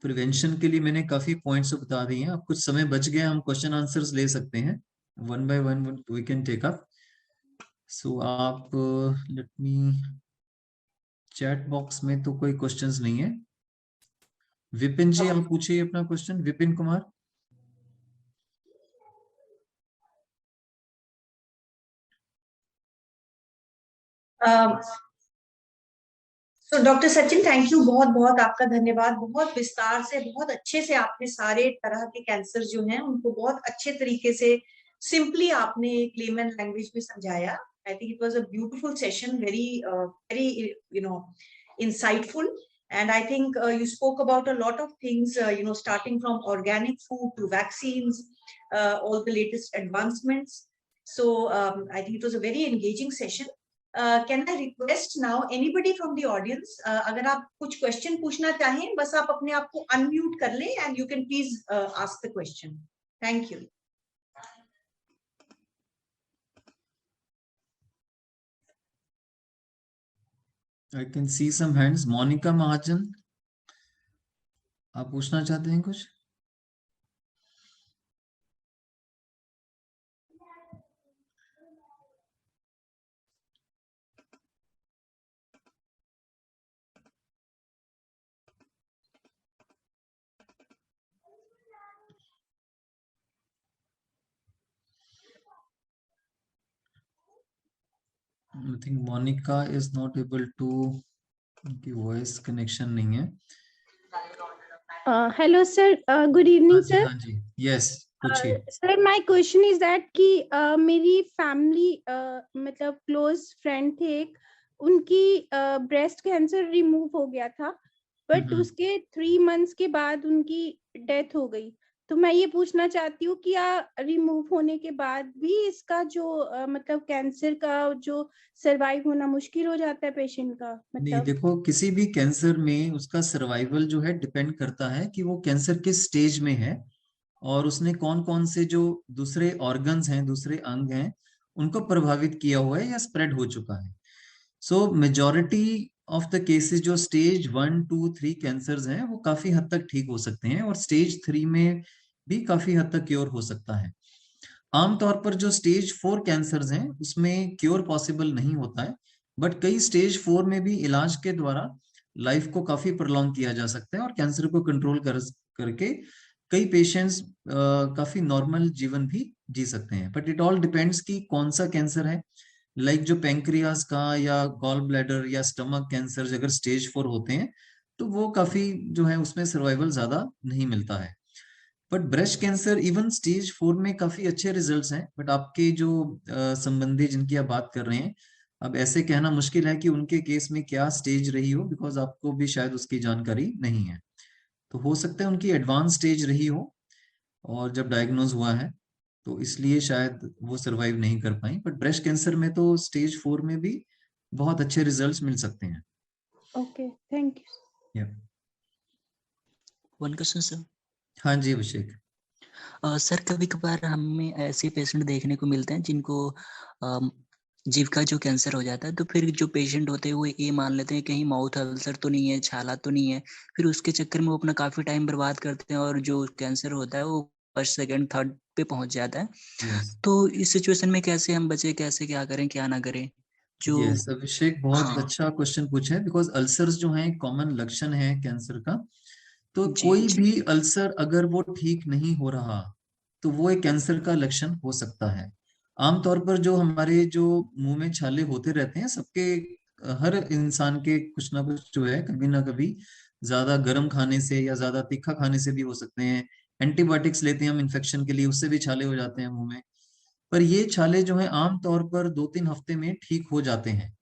Speaker 2: प्रिवेंशन के लिए मैंने काफी पॉइंट्स बता दिए हैं। अब कुछ समय बच गया, हम क्वेश्चन आंसर्स ले सकते हैं, one by one we can take up. So आप लेट मी, चैट बॉक्स में तो कोई क्वेश्चंस नहीं है। विपिन जी आप पूछिए अपना क्वेश्चन, विपिन कुमार।
Speaker 1: तो डॉक्टर सचिन, थैंक यू, बहुत बहुत आपका धन्यवाद। बहुत विस्तार से, बहुत अच्छे से आपने सारे तरह के कैंसर जो हैं उनको बहुत अच्छे तरीके से सिंपली आपने एक लेमन लैंग्वेज में समझाया। I think it was a beautiful session, very insightful, and I think you spoke about a lot of things, starting from organic food to vaccines, all the latest advancements. So I think it was a very engaging session. Can I request now anybody from the audience, अगर आप कुछ question पूछना चाहें, बस आप अपने आप को अनम्यूट कर लें and you can please ask the question. Thank you.
Speaker 2: I can see some hands. Monika महाजन, आप पूछना चाहते हैं कुछ? I think Monica is not able to, उनकी वॉइस कनेक्शन नहीं है।
Speaker 4: Hello sir, good evening sir.
Speaker 2: हाँ जी, यस पूछिए।
Speaker 4: Sir my question is that कि मेरी फैमिली मतलब क्लोज फ्रेंड थे एक, उनकी ब्रेस्ट कैंसर रिमूव हो गया था, बट उसके 3 मंथ्स के बाद उनकी डेथ हो गई। तो मैं ये पूछना चाहती हूँ कि रिमूव होने के बाद भी इसका जो मतलब कैंसर का जो सरवाइव होना मुश्किल हो जाता है पेशेंट का? मतलब
Speaker 2: नहीं, देखो किसी भी कैंसर में उसका सर्वाइवल जो है डिपेंड करता है कि वो कैंसर किस स्टेज में है और उसने कौन कौन से जो दूसरे ऑर्गन्स हैं, दूसरे अंग हैं, उनको प्रभावित किया हुआ है या स्प्रेड हो चुका है। सो मेजॉरिटी ऑफ द केसेस जो स्टेज 1, 2, 3 कैंसर्स हैं वो काफी हद तक ठीक हो सकते हैं, और स्टेज 3 में भी काफी हद तक क्योर हो सकता है। आमतौर पर जो स्टेज 4 कैंसर्स हैं उसमें क्योर पॉसिबल नहीं होता है, बट कई स्टेज 4 में भी इलाज के द्वारा लाइफ को काफी प्रलॉन्ग किया जा सकता है और कैंसर को कंट्रोल करके कई पेशेंट्स काफी नॉर्मल जीवन भी जी सकते हैं। बट इट ऑल डिपेंड्स कि कौन सा कैंसर है, लाइक जो पैंक्रियाज का या गॉल ब्लैडर या स्टमक कैंसर अगर स्टेज 4 होते हैं तो वो काफी जो है उसमें सर्वाइवल ज्यादा नहीं मिलता है। But breast cancer even stage 4 में काफी अच्छे रिजल्ट्स हैं। बट आपके जो संबंधी जिनकी आप बात कर रहे हैं, अब ऐसे कहना मुश्किल है कि उनके केस में क्या स्टेज रही हो, बिकॉज आपको भी शायद उसकी जानकारी नहीं है। तो हो सकता है उनकी एडवांस स्टेज रही हो और जब डायग्नोज हुआ है तो इसलिए शायद वो सरवाइव नहीं कर पाई। बट ब्रेस्ट कैंसर में तो स्टेज 4 में भी बहुत अच्छे रिजल्ट्स मिल सकते हैं।
Speaker 4: Okay, thank you.
Speaker 2: या
Speaker 3: वन क्वेश्चन सर।
Speaker 2: हाँ जी अभिषेक।
Speaker 3: सर कभी कभार हमें ऐसे पेशेंट देखने को मिलते हैं जिनको जीभ का जो कैंसर हो जाता है, तो फिर जो पेशेंट होते हैं वो ये मान लेते हैं कहीं माउथ अल्सर तो नहीं है, छाला तो नहीं है, फिर उसके चक्कर में वो अपना काफी टाइम बर्बाद करते हैं और जो कैंसर होता है वो फर्स्ट सेकंड थर्ड पे पहुंच जाता है।
Speaker 2: यस
Speaker 3: तो इस सिचुएशन में कैसे हम बचे, कैसे क्या करें क्या ना करें जो।
Speaker 2: यस अभिषेक, बहुत
Speaker 3: हाँ
Speaker 2: अच्छा क्वेश्चन पूछा है। बिकॉज अल्सर्स जो हैं कॉमन लक्षण है कैंसर का। तो
Speaker 3: जी
Speaker 2: कोई भी अल्सर अगर वो ठीक नहीं हो रहा तो वो एक कैंसर का लक्षण हो सकता है। आमतौर पर जो हमारे जो मुंह में छाले होते रहते हैं सबके, हर इंसान के कुछ ना कुछ जो है कभी ना कभी ज्यादा गर्म खाने से या ज्यादा तीखा खाने से भी हो सकते हैं। एंटीबायोटिक्स लेते हैं हम इन्फेक्शन के लिए, उससे भी छाले हो जाते हैं मुंह में। पर ये छाले जो है आमतौर पर 2-3 हफ्ते में ठीक हो जाते हैं।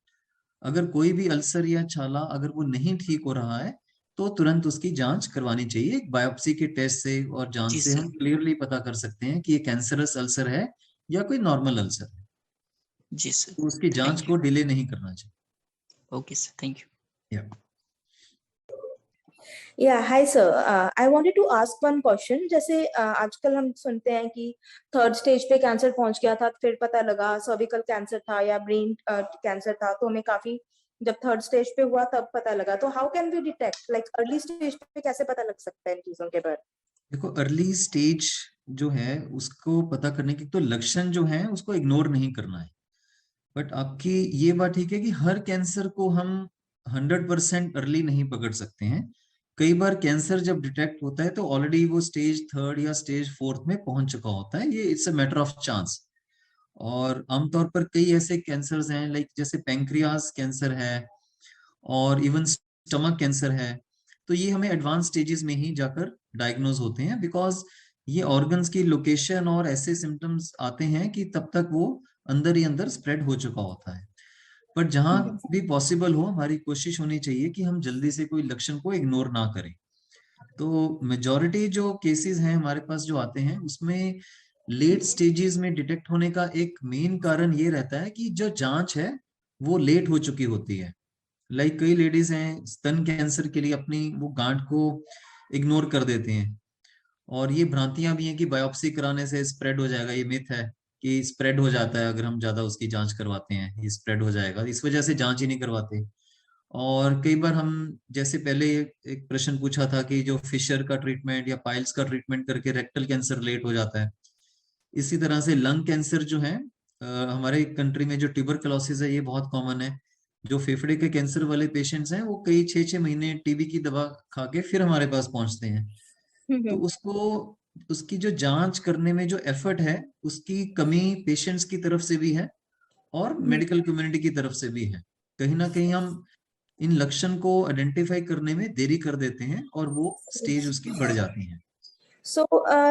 Speaker 2: अगर कोई भी अल्सर या छाला अगर वो नहीं ठीक हो रहा है तो तुरंत उसकी जांच करवानी चाहिए। एक बायोप्सी के टेस्ट से और जांच
Speaker 3: जी
Speaker 2: से हम
Speaker 3: सर।
Speaker 2: क्लियरली पता कर सकते हैं कि ये कैंसरस अल्सर है या कोई नॉर्मल अल्सर है।
Speaker 3: जी सर,
Speaker 2: तो उसकी जांच
Speaker 3: थैंक
Speaker 2: को
Speaker 3: यू।
Speaker 2: डिले नहीं करना चाहिए।
Speaker 3: Okay sir, thank you.
Speaker 2: Yeah
Speaker 5: yeah hi sir, I wanted to ask one question. जैसे आजकल हम सुनते हैं कि थर्ड स्टेज पे कैंसर पहुंच गया था, फिर पता लगा सर्विकल कैंसर था या ब्रेन कैंसर था, तो हमें काफी जब थर्ड स्टेज पे हुआ तब पता लगा। तो how can we detect, like early stage पे कैसे पता लग सकता है इन चीजों के बारे
Speaker 2: देखो, अर्ली स्टेज जो है उसको पता करने के तो लक्षण जो है उसको इग्नोर नहीं करना है। बट आपकी ये बात ठीक है कि हर कैंसर को हम 100% अर्ली नहीं पकड़ सकते हैं। कई बार कैंसर जब डिटेक्ट होता है तो ऑलरेडी वो स्टेज 3 या स्टेज 4 में पहुंच चुका होता है। ये it's a matter of chance. और आमतौर पर कई ऐसे कैंसर्स हैं लाइक जैसे पैंक्रियास कैंसर है और इवन स्टमक कैंसर है। तो ये हमें एडवांस स्टेजेस में ही जाकर डायग्नोज होते हैं, बिकॉज ये ऑर्गन्स की लोकेशन और ऐसे सिम्टम्स आते हैं कि तब तक वो अंदर ही अंदर स्प्रेड हो चुका होता है। पर जहां भी पॉसिबल हो हमारी कोशिश होनी चाहिए कि हम जल्दी से कोई लक्षण को इग्नोर ना करें। तो मेजॉरिटी जो केसेस हैं हमारे पास जो आते हैं उसमें लेट स्टेजेस में डिटेक्ट होने का एक मेन कारण ये रहता है कि जो जांच है वो लेट हो चुकी होती है। लाइक कई लेडीज हैं स्तन कैंसर के लिए अपनी वो गांठ को इग्नोर कर देते हैं। और ये भ्रांतियां भी हैं कि बायोप्सी कराने से स्प्रेड हो जाएगा। ये मिथ है कि स्प्रेड हो जाता है अगर हम ज्यादा उसकी जांच करवाते हैं, ये स्प्रेड हो जाएगा, इस वजह से जांच ही नहीं करवाते। और कई बार हम जैसे पहले एक प्रश्न पूछा था कि जो फिशर का ट्रीटमेंट या पाइल्स का ट्रीटमेंट करके रेक्टल कैंसर लेट हो जाता है। इसी तरह से लंग कैंसर जो है हमारे कंट्री में जो ट्यूबरकुलोसिस है ये बहुत कॉमन है। जो फेफड़े के कैंसर वाले पेशेंट्स हैं वो कई 6-6 महीने टीबी की दवा खा के फिर हमारे पास पहुंचते हैं। तो
Speaker 5: में?
Speaker 2: उसको उसकी जो जांच करने में जो एफर्ट है उसकी कमी पेशेंट्स की तरफ से भी है और मेडिकल कम्युनिटी की तरफ से भी है। कहीं ना कहीं हम इन लक्षण को आइडेंटिफाई करने में देरी कर देते हैं और वो स्टेज उसकी बढ़ जाती है।
Speaker 5: सो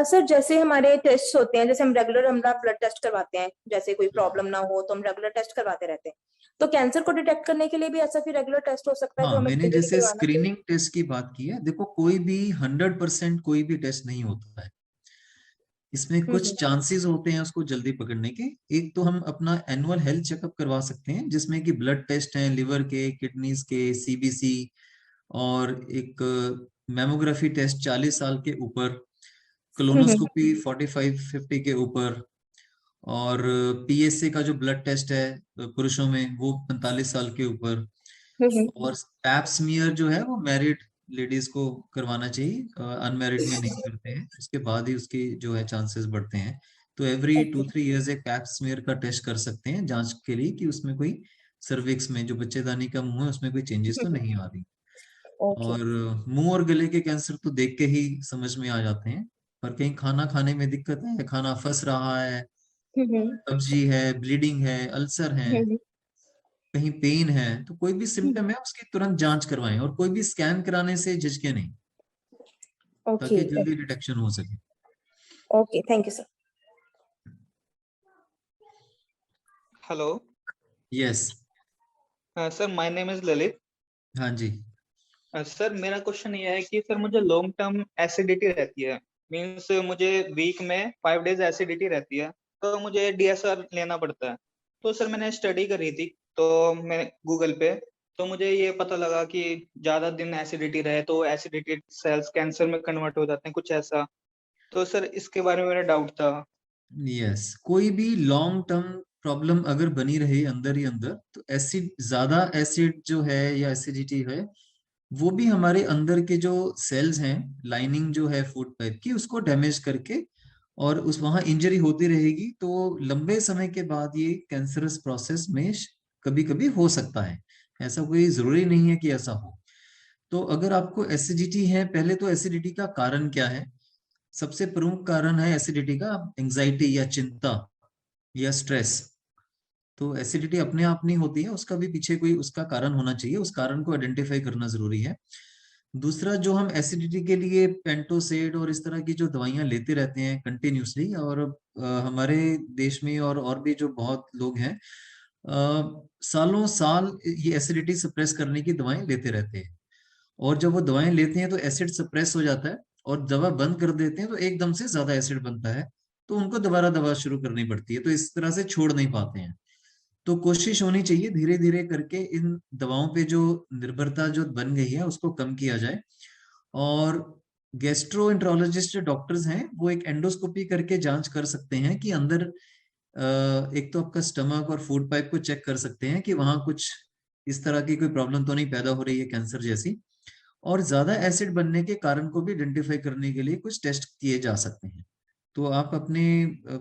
Speaker 5: सर, जैसे हमारे टेस्ट होते हैं, जैसे हम रेगुलर हमारा ब्लड टेस्ट करवाते हैं, जैसे कोई प्रॉब्लम ना हो तो हम रेगुलर टेस्ट करवाते रहते हैं। तो कैंसर को डिटेक्ट करने के लिए भी ऐसा फिर रेगुलर टेस्ट हो सकता है जो
Speaker 2: हाँ,
Speaker 5: हमें
Speaker 2: मैंने
Speaker 5: regularly
Speaker 2: जैसे
Speaker 5: करवाना चाहिए?
Speaker 2: स्क्रीनिंग टेस्ट की बात की है। देखो, कोई भी 100% कोई भी टेस्ट नहीं होता है। इसमें कुछ चांसेस होते हैं उसको जल्दी पकड़ने के। एक तो हम अपना एनुअल हेल्थ चेकअप करवा सकते हैं जिसमें कि ब्लड टेस्ट हैं लिवर के, किडनीज के, सीबीसी, और एक मेमोग्राफी टेस्ट 40 साल के ऊपर, कोलोनोस्कोपी 45-50 के ऊपर, और पीएसए का जो ब्लड टेस्ट है पुरुषों में वो 45 साल के ऊपर, और पैप स्मीयर जो है वो मैरिड लेडीज को करवाना चाहिए, अनमैरिड में नहीं करते हैं, उसके बाद ही उसकी जो है चांसेस बढ़ते हैं। तो एवरी 2-3 इयर्स एक पैप स्मीयर का टेस्ट कर सकते हैं जांच के लिए कि उसमें कोई सर्विक्स में जो बच्चेदानी का मुंह है उसमें कोई चेंजेस तो नहीं आ रही। और मुंह और गले के कैंसर तो देख के ही समझ में आ जाते हैं। पर कहीं खाना खाने में दिक्कत है, खाना फंस रहा है, कब्जी है, ब्लीडिंग है, अल्सर है, कहीं पेन है, तो कोई भी सिम्टम है उसकी तुरंत जांच करवाएं और कोई भी स्कैन कराने से झिझके नहीं, ताकि
Speaker 5: ओके
Speaker 2: जल्दी डिटेक्शन हो सके।
Speaker 5: Okay, thank you sir.
Speaker 6: Hello
Speaker 2: yes.
Speaker 6: Sir, my name is Lalit.
Speaker 2: हाँ जी।
Speaker 6: सर, मेरा क्वेश्चन ये है कि सर मुझे लॉन्ग टर्म एसिडिटी रहती है, मीन्स मुझे वीक में 5 डेज एसिडिटी रहती है, तो मुझे डीएसआर लेना पड़ता है। तो सर मैंने स्टडी करी थी तो मैं गूगल पे, तो मुझे ये पता लगा कि ज्यादा दिन एसिडिटी रहे तो एसिडिटी सेल्स कैंसर में कन्वर्ट हो जाते हैं, कुछ ऐसा। तो सर इसके बारे में मेरा डाउट था।
Speaker 2: यस, कोई भी लॉन्ग टर्म प्रॉब्लम अगर बनी रहे अंदर ही अंदर, तो एसिड, ज्यादा एसिड जो है या एसिडिटी है, वो भी हमारे अंदर के जो सेल्स हैं, लाइनिंग जो है फूड पाइप की, उसको डैमेज करके और उस वहां इंजरी होती रहेगी, तो लंबे समय के बाद ये कैंसरस प्रोसेस में कभी कभी हो सकता है। ऐसा कोई जरूरी नहीं है कि ऐसा हो। तो अगर आपको एसिडिटी है, पहले तो एसिडिटी का कारण क्या है? सबसे प्रमुख कारण है एसिडिटी का एंजाइटी या चिंता या स्ट्रेस। तो एसिडिटी अपने आप नहीं होती है, उसका भी पीछे कोई उसका कारण होना चाहिए, उस कारण को आइडेंटिफाई करना जरूरी है। दूसरा, जो हम एसिडिटी के लिए पेंटोसेड और इस तरह की जो दवाइयां लेते रहते हैं कंटिन्यूसली, और हमारे देश में और भी जो बहुत लोग हैं, सालों साल ये एसिडिटी सप्रेस करने की दवाएं लेते रहते हैं, और जब वो दवाएं लेते हैं तो एसिड सप्रेस हो जाता है, और दवा बंद कर देते हैं तो एकदम से ज्यादा एसिड बनता है, तो उनको दोबारा दवा शुरू करनी पड़ती है, तो इस तरह से छोड़ नहीं पाते हैं। तो कोशिश होनी चाहिए धीरे धीरे करके इन दवाओं पे जो निर्भरता जो बन गई है उसको कम किया जाए। और गैस्ट्रोएंटरोलॉजिस्ट जो डॉक्टर्स हैं, वो एक एंडोस्कोपी करके जांच कर सकते हैं कि अंदर एक तो आपका स्टमक और फूड पाइप को चेक कर सकते हैं कि वहां कुछ इस तरह की कोई प्रॉब्लम तो नहीं पैदा हो रही है कैंसर जैसी, और ज्यादा एसिड बनने के कारण को भी आइडेंटिफाई करने के लिए कुछ टेस्ट किए जा सकते हैं। तो आप अपने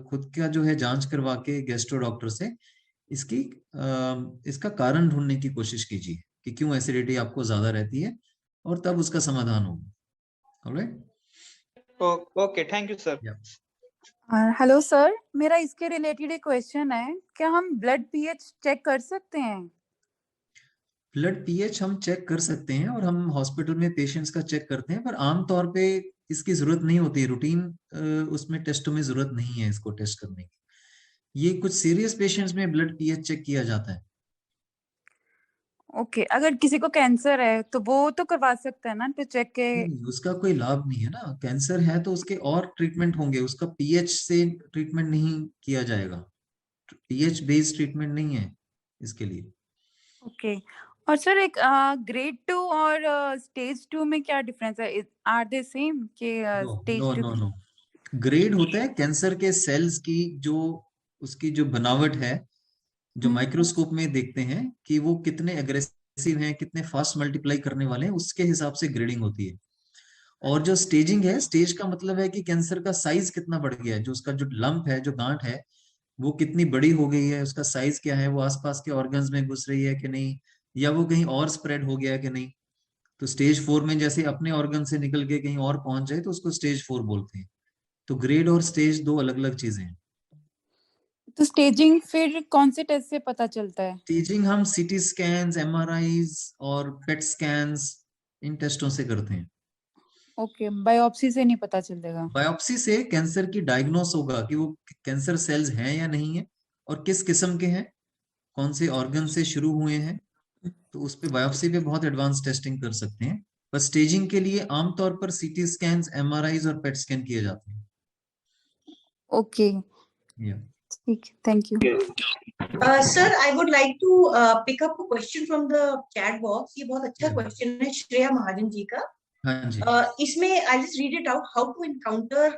Speaker 2: खुद का जो है जांच करवा के गैस्ट्रो डॉक्टर से इसकी इसका कारण ढूंढने की कोशिश कीजिए कि क्यों एसिडिटी आपको ज्यादा रहती है, और तब उसका समाधान होगा। Alright,
Speaker 6: okay, thank you sir.
Speaker 7: Hello sir, मेरा इसके रिलेटेड एक क्वेश्चन है, क्या हम ब्लड पीएच चेक कर सकते हैं?
Speaker 2: ब्लड पीएच हम चेक कर सकते हैं, और हम हॉस्पिटल में पेशेंट्स का चेक करते हैं, पर आमतौर पे इसकी जरूरत नहीं होती है, रूटीन उसमें टेस्टों में जरूरत नहीं है इसको टेस्ट करने की। ये कुछ सीरियस पेशेंट्स में ब्लड पीएच चेक किया जाता है।
Speaker 7: ओके, अगर किसी को कैंसर है तो वो तो करवा सकता है ना, तो चेक के?
Speaker 2: नहीं, उसका कोई लाभ नहीं है ना। कैंसर है तो उसके और ट्रीटमेंट होंगे, उसका पीएच से ट्रीटमेंट नहीं किया जाएगा, पीएच बेस्ड ट्रीटमेंट नहीं है इसके लिए।
Speaker 7: ओके, और सर एक ग्रेड 2 और स्टेज 2 में क्या डिफरेंस है? आर दे सेम के stage
Speaker 2: no
Speaker 7: 2?
Speaker 2: No no, grade होता है कैंसर के सेल्स की जो उसकी जो बनावट है, जो माइक्रोस्कोप में देखते हैं कि वो कितने एग्रेसिव हैं, कितने फास्ट मल्टीप्लाई करने वाले हैं, उसके हिसाब से ग्रेडिंग होती है। और जो स्टेजिंग है, स्टेज का मतलब है कि कैंसर का साइज कितना बढ़ गया है, जो उसका जो लंप है, जो गांठ है, वो कितनी बड़ी हो गई है, उसका साइज क्या है, वो आसपास के ऑर्गन्स में घुस रही है कि नहीं, या वो कहीं और स्प्रेड हो गया है कि नहीं। तो स्टेज 4 में जैसे अपने ऑर्गन से निकल के कहीं और पहुंच जाए तो उसको स्टेज 4 बोलते हैं। तो ग्रेड और स्टेज दो अलग अलग चीजें हैं।
Speaker 7: तो स्टेजिंग फिर कौन से टेस्ट से पता चलता है?
Speaker 2: स्टेजिंग हम सीटी स्कैन्स, एमआरआईज और पेट स्कैन्स, इन टेस्टों से करते हैं।
Speaker 7: ओके, बायोप्सी से नहीं पता चलेगा?
Speaker 2: बायोप्सी से कैंसर की डायग्नोस होगा कि वो कैंसर सेल्स हैं या नहीं है, और किस किस्म के हैं, कौन से ऑर्गन से शुरू हुए हैं, तो उस पे बायोप्सी पे बहुत एडवांस टेस्टिंग कर सकते हैं। पर स्टेजिंग के लिए आमतौर पर सीटी स्कैन्स, एमआरआईज और पेट स्कैन किए जाते हैं।
Speaker 7: ओके, ठीक, thank you.
Speaker 1: Sir, I would like to pick up a question from the chat box. ये बहुत अच्छा क्वेश्चन है श्रेया महाजन जी का।
Speaker 2: हाँ जी।
Speaker 1: इसमें I'll just read it out. How to encounter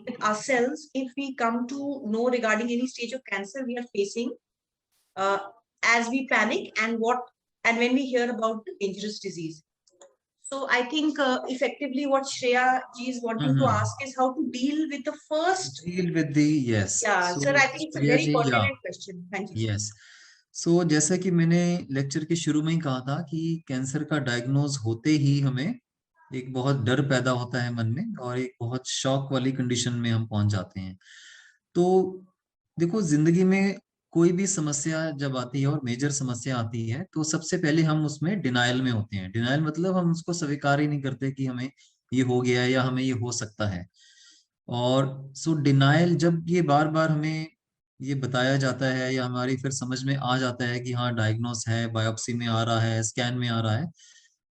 Speaker 1: with ourselves if we come to know regarding any stage of cancer we are facing, as we panic, and when we hear about the dangerous disease. So I think effectively what Shreya ji is wanting to ask is how to deal with the first.
Speaker 2: Deal with the, yes.
Speaker 1: Yeah,
Speaker 2: So,
Speaker 1: sir, I think it's a
Speaker 2: Shreya
Speaker 1: very
Speaker 2: ji,
Speaker 1: pertinent question. Thank you.
Speaker 2: Yes. So जैसा कि मैंने lecture के शुरू में ही कहा था कि cancer का डायग्नोज होते ही हमें एक बहुत डर पैदा होता है मन में, और एक बहुत शॉक वाली कंडीशन में हम पहुंच जाते हैं। तो देखो, जिंदगी में कोई भी समस्या जब आती है और मेजर समस्या आती है तो सबसे पहले हम उसमें डिनायल में होते हैं। डिनायल मतलब हम उसको स्वीकार ही नहीं करते कि हमें ये हो गया है या हमें ये हो सकता है। और सो डिनायल, जब ये बार बार हमें ये बताया जाता है या हमारी फिर समझ में आ जाता है कि हाँ डायग्नोस है, बायोप्सी में आ रहा है, स्कैन में आ रहा है,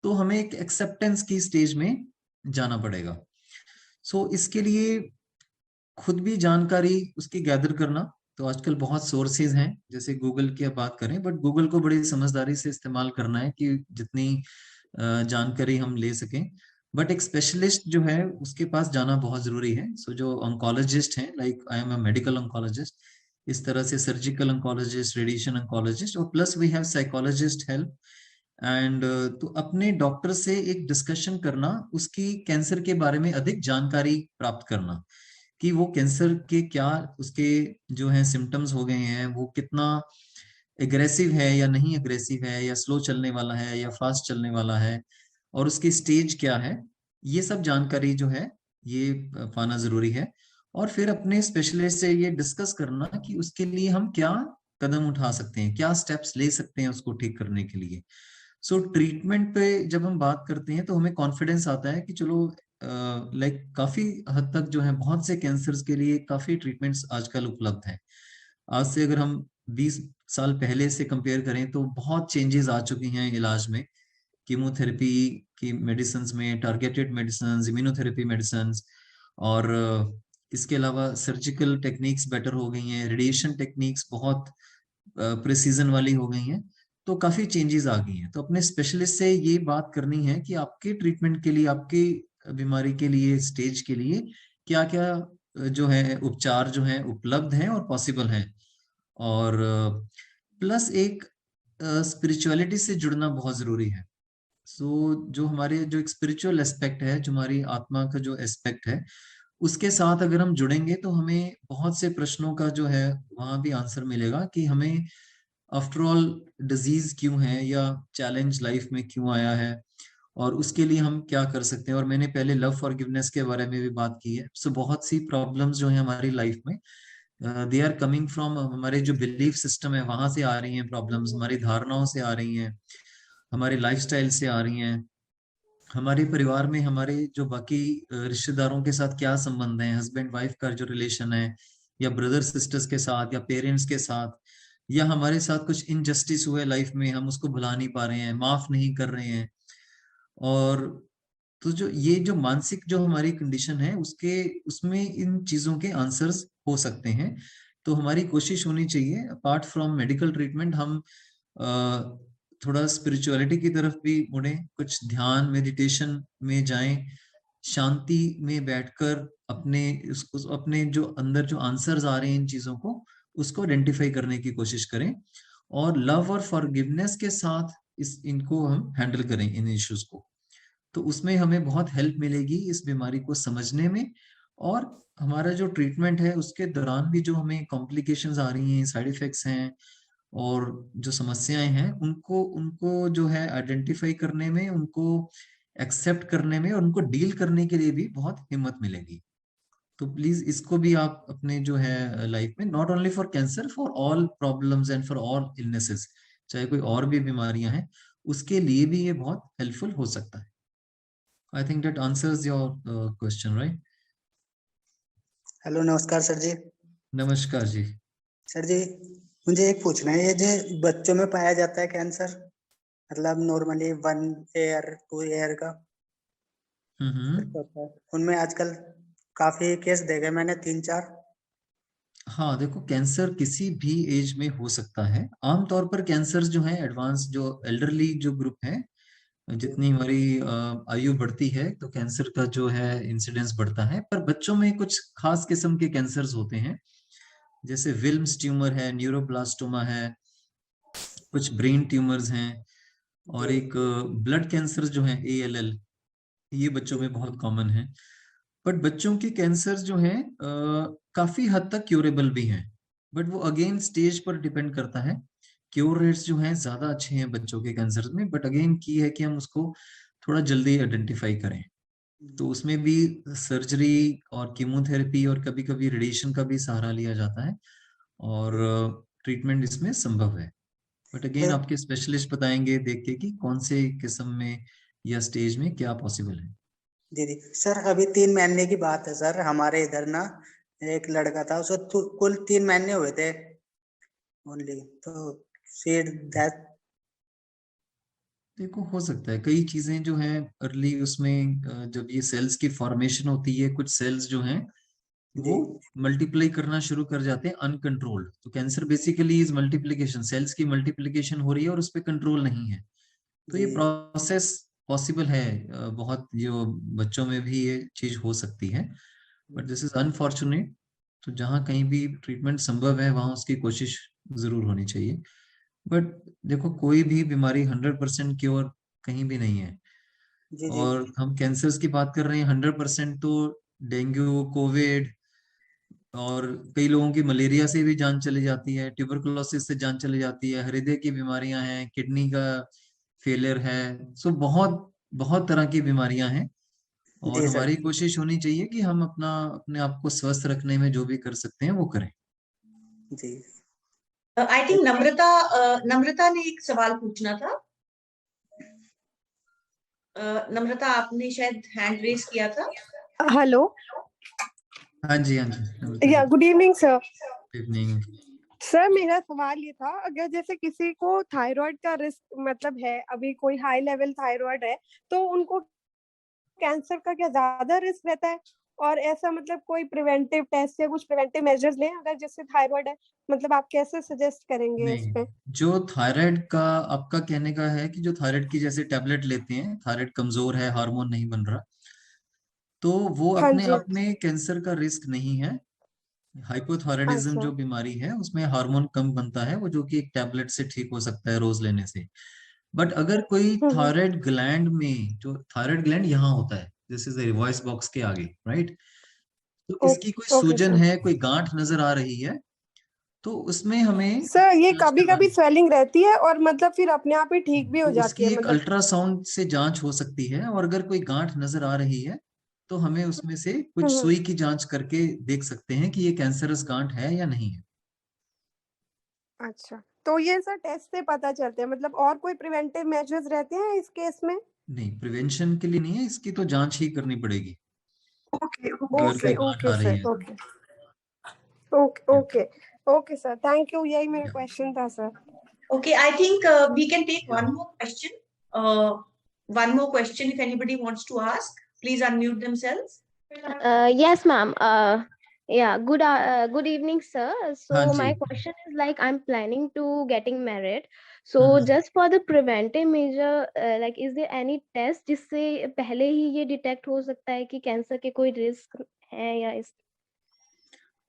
Speaker 2: तो हमें एक एक्सेप्टेंस की स्टेज में जाना पड़ेगा। सो इसके लिए खुद भी जानकारी उसकी गैदर करना, तो आजकल बहुत सोर्सेज हैं, जैसे गूगल की अब बात करें, बट गूगल को बड़ी समझदारी से इस्तेमाल करना है कि जितनी जानकारी हम ले सकें। बट एक स्पेशलिस्ट जो है उसके पास जाना बहुत जरूरी है। सो जो ऑन्कोलॉजिस्ट हैं, like I am a medical oncologist, इस तरह से सर्जिकल ऑन्कोलॉजिस्ट, रेडिएशन ऑन्कोलॉजिस्ट, और plus we have psychologist help and, तो अपने डॉक्टर से एक डिस्कशन करना, उसकी कैंसर के बारे में अधिक जानकारी प्राप्त करना कि वो कैंसर के क्या उसके जो है सिम्टम्स हो गए हैं, वो कितना एग्रेसिव है या नहीं एग्रेसिव है, या स्लो चलने वाला है या फास्ट चलने वाला है, और उसकी स्टेज क्या है। ये सब जानकारी जो है ये पाना जरूरी है। और फिर अपने स्पेशलिस्ट से ये डिस्कस करना कि उसके लिए हम क्या कदम उठा सकते हैं, क्या स्टेप्स ले सकते हैं उसको ठीक करने के लिए। सो ट्रीटमेंट पे जब हम बात करते हैं तो हमें कॉन्फिडेंस आता है कि चलो लाइक काफी हद तक जो है बहुत से कैंसर्स के लिए काफी ट्रीटमेंट्स आजकल उपलब्ध हैं। आज से अगर हम 20 साल पहले से कंपेयर करें तो बहुत चेंजेस आ चुकी हैं इलाज में, कीमोथेरेपी की मेडिसिन में, टारगेटेड मेडिसिन, इम्यूनोथेरेपी मेडिसिन, और इसके अलावा सर्जिकल टेक्निक्स बेटर हो गई हैं, रेडिएशन टेक्निक्स बहुत प्रिसीजन वाली हो गई हैं, तो काफी चेंजेस आ गई हैं। तो अपने स्पेशलिस्ट से ये बात करनी है कि आपके ट्रीटमेंट के लिए, आपकी बीमारी के लिए, स्टेज के लिए क्या क्या जो है उपचार जो है उपलब्ध हैं और पॉसिबल हैं। और प्लस एक स्पिरिचुअलिटी से जुड़ना बहुत जरूरी है। सो जो हमारे जो एक स्पिरिचुअल एस्पेक्ट है, जो हमारी आत्मा का जो एस्पेक्ट है, उसके साथ अगर हम जुड़ेंगे तो हमें बहुत से प्रश्नों का जो है वहां भी आंसर मिलेगा कि हमें आफ्टर ऑल डिजीज क्यों है या चैलेंज लाइफ में क्यों आया है, और उसके लिए हम क्या कर सकते हैं। और मैंने पहले लव फॉरगिवनेस के बारे में भी बात की है। सो बहुत सी प्रॉब्लम्स जो है हमारी लाइफ में, दे आर कमिंग फ्रॉम हमारे जो बिलीफ सिस्टम है, वहां से आ रही हैं प्रॉब्लम्स, हमारी धारणाओं से आ रही हैं, हमारे लाइफस्टाइल से आ रही हैं, हमारे परिवार में हमारे जो बाकी रिश्तेदारों के साथ क्या संबंध है, हस्बैंड वाइफ का जो रिलेशन है, या ब्रदर सिस्टर्स के साथ, या पेरेंट्स के साथ, या हमारे साथ कुछ इनजस्टिस हुए लाइफ में, हम उसको भुला नहीं पा रहे हैं, माफ नहीं कर रहे हैं। और तो जो ये जो मानसिक जो हमारी कंडीशन है, उसके उसमें इन चीजों के आंसर्स हो सकते हैं। तो हमारी कोशिश होनी चाहिए, अपार्ट फ्रॉम मेडिकल ट्रीटमेंट, हम थोड़ा स्पिरिचुअलिटी की तरफ भी मुड़े, कुछ ध्यान मेडिटेशन में जाएं, शांति में बैठकर अपने अपने जो अंदर जो आंसर्स आ रहे हैं इन चीजों को, उसको आइडेंटिफाई करने की कोशिश करें, और लव और फॉरगिवनेस के साथ इनको हम हैंडल करें, इन इश्यूज को। तो उसमें हमें बहुत हेल्प मिलेगी इस बीमारी को समझने में। और हमारा जो ट्रीटमेंट है उसके दौरान भी जो हमें कॉम्प्लिकेशंस आ रही हैं, साइड इफेक्ट्स हैं, और जो समस्याएं हैं, उनको उनको जो है आइडेंटिफाई करने में, उनको एक्सेप्ट करने में, और उनको डील करने के लिए भी बहुत हिम्मत मिलेगी। तो प्लीज इसको भी आप अपने जो है लाइफ में, not only for cancer, for all problems and for all illnesses, चाहे कोई और भी बीमारियां हैं, उसके लिए भी ये बहुत हेल्पफुल हो सकता है। I think that answers your question, right?
Speaker 8: Hello, नमस्कार सर जी।
Speaker 2: नमस्कार जी।
Speaker 8: सर जी, मुझे एक पूछना है, ये जो बच्चों में पाया जाता है कैंसर, मतलब नॉर्मली 1 ईयर 2 ईयर का होता है, उनमें आजकल काफी केस देखे मैंने, 3-4।
Speaker 2: हाँ देखो, कैंसर किसी भी एज में हो सकता है। आमतौर पर कैंसर जो है एडवांस, जो एल्डरली जो ग्रुप है, जितनी हमारी आयु बढ़ती है तो कैंसर का जो है इंसिडेंस बढ़ता है। पर बच्चों में कुछ खास किस्म के कैंसर्स होते हैं, जैसे विल्म्स ट्यूमर है, न्यूरोब्लास्टोमा है, कुछ ब्रेन ट्यूमर्स हैं, और एक ब्लड कैंसर जो है ALL, ये बच्चों में बहुत कॉमन है। बट बच्चों के कैंसर जो है काफी हद तक क्यूरेबल भी हैं, बट वो अगेन स्टेज पर डिपेंड करता है। क्योर रेट्स जो हैं ज्यादा अच्छे हैं बच्चों के कैंसर में, बट अगेन की है कि हम उसको थोड़ा जल्दी आइडेंटिफाई करें। तो उसमें भी सर्जरी और कीमोथेरेपी और कभी कभी रेडिएशन का भी सहारा लिया जाता है। और ट्रीटमेंट इसमें संभव है। बट अगेन आपके स्पेशलिस्ट बताएंगे देख के कि कौन से किस्म में या स्टेज में क्या पॉसिबल है।
Speaker 8: जी जी सर, अभी 3 महीने की बात है सर, हमारे इधर ना एक लड़का था, उसको कुल 3 महीने हुए थे ओनली, तो फिर दैट।
Speaker 2: देखो हो सकता है कई चीजें जो हैं अर्ली उसमें जब ये सेल्स की फॉर्मेशन होती है, कुछ सेल्स जो हैं वो मल्टीप्लाई करना शुरू कर जाते हैं अनकंट्रोल्ड। तो cancer basically is multiplication, cells की मल्टीप्लिकेशन हो रही है और उस पर कंट्रोल नहीं है। तो ये प्रोसेस पॉसिबल है, बहुत जो बच्चों में भी ये चीज हो सकती है, बट दिस इज अनफॉर्चुनेट। तो जहाँ कहीं भी ट्रीटमेंट संभव है वहां उसकी कोशिश जरूर होनी चाहिए। बट देखो कोई भी बीमारी 100% क्योर कहीं भी नहीं है। और हम कैंसर्स की बात कर रहे हैं 100%, तो डेंगू, कोविड और कई लोगों की मलेरिया से भी जान चली जाती है, ट्यूबरकुलोसिस से जान चली जाती है, हृदय की बीमारियां हैं, किडनी का फेलियर है। सो बहुत बहुत तरह की बीमारियां हैं और हमारी कोशिश होनी चाहिए कि हम अपने आप को स्वस्थ रखने में जो भी कर सकते हैं वो करें।
Speaker 8: जी
Speaker 1: आई थिंक नम्रता ने एक सवाल पूछना था। नम्रता आपने शायद हैंड रेज किया था।
Speaker 9: हेलो।
Speaker 2: हाँ जी
Speaker 9: या good evening sir.
Speaker 2: Good evening
Speaker 9: sir, मेरा सवाल ये था, अगर जैसे किसी को थायराइड का रिस्क मतलब है, अभी कोई हाई लेवल थायराइड है, तो उनको कैंसर का क्या ज्यादा रिस्क रहता है? और ऐसा मतलब कोई प्रिवेंटिव टेस्ट या कुछ प्रिवेंटिव मेजर्स लें अगर जिससे थायराइड है, मतलब आप कैसे सजेस्ट करेंगे इस पे?
Speaker 2: जो थायराइड का आपका कहने का है कि जो थायराइड की जैसे टैबलेट लेते हैं, थायराइड कमजोर है, हार्मोन नहीं बन रहा, तो वो अपने आप में कैंसर का रिस्क नहीं है। हाइपोथायराइडिज्म जो बीमारी है उसमें हार्मोन कम बनता है, वो जो कि एक टैबलेट से ठीक हो सकता है रोज लेने से। बट अगर कोई थायराइड ग्लैंड में, जो थायराइड ग्लैंड यहाँ होता है, this is the voice box के आगे, राइट, तो इसकी कोई सूजन है, कोई गांठ नजर आ रही है, तो उसमें हमें
Speaker 9: सर ये कभी कभी स्वेलिंग रहती है और मतलब फिर अपने आप ही ठीक भी हो जाती है,
Speaker 2: एक अल्ट्रासाउंड से जांच हो सकती है। और अगर कोई गांठ नजर आ रही है तो हमें उसमें से कुछ सुई की जांच करके देख सकते हैं कि ये कैंसरस गांठ है या नहीं है।
Speaker 9: अच्छा, तो ये सर टेस्ट से पता चलते हैं, मतलब और कोई प्रिवेंटिव मेजर्स रहते हैं इस केस में?
Speaker 2: नहीं, प्रिवेंशन के लिए नहीं है, इसकी तो जांच ही करनी पड़ेगी।
Speaker 9: Okay okay okay sir, okay okay okay okay sir, thank you, यही मेरा क्वेश्चन था sir.
Speaker 1: Okay, I think we can take one more question. One more question if anybody wants to ask. Please unmute themselves.
Speaker 10: Yes, ma'am. Yeah, good evening, sir. So my question is like I'm planning to getting married. So just for the preventive measure, like is there any test जिससे पहले ही ये detect हो सकता है कि cancer के कोई risk है या इस?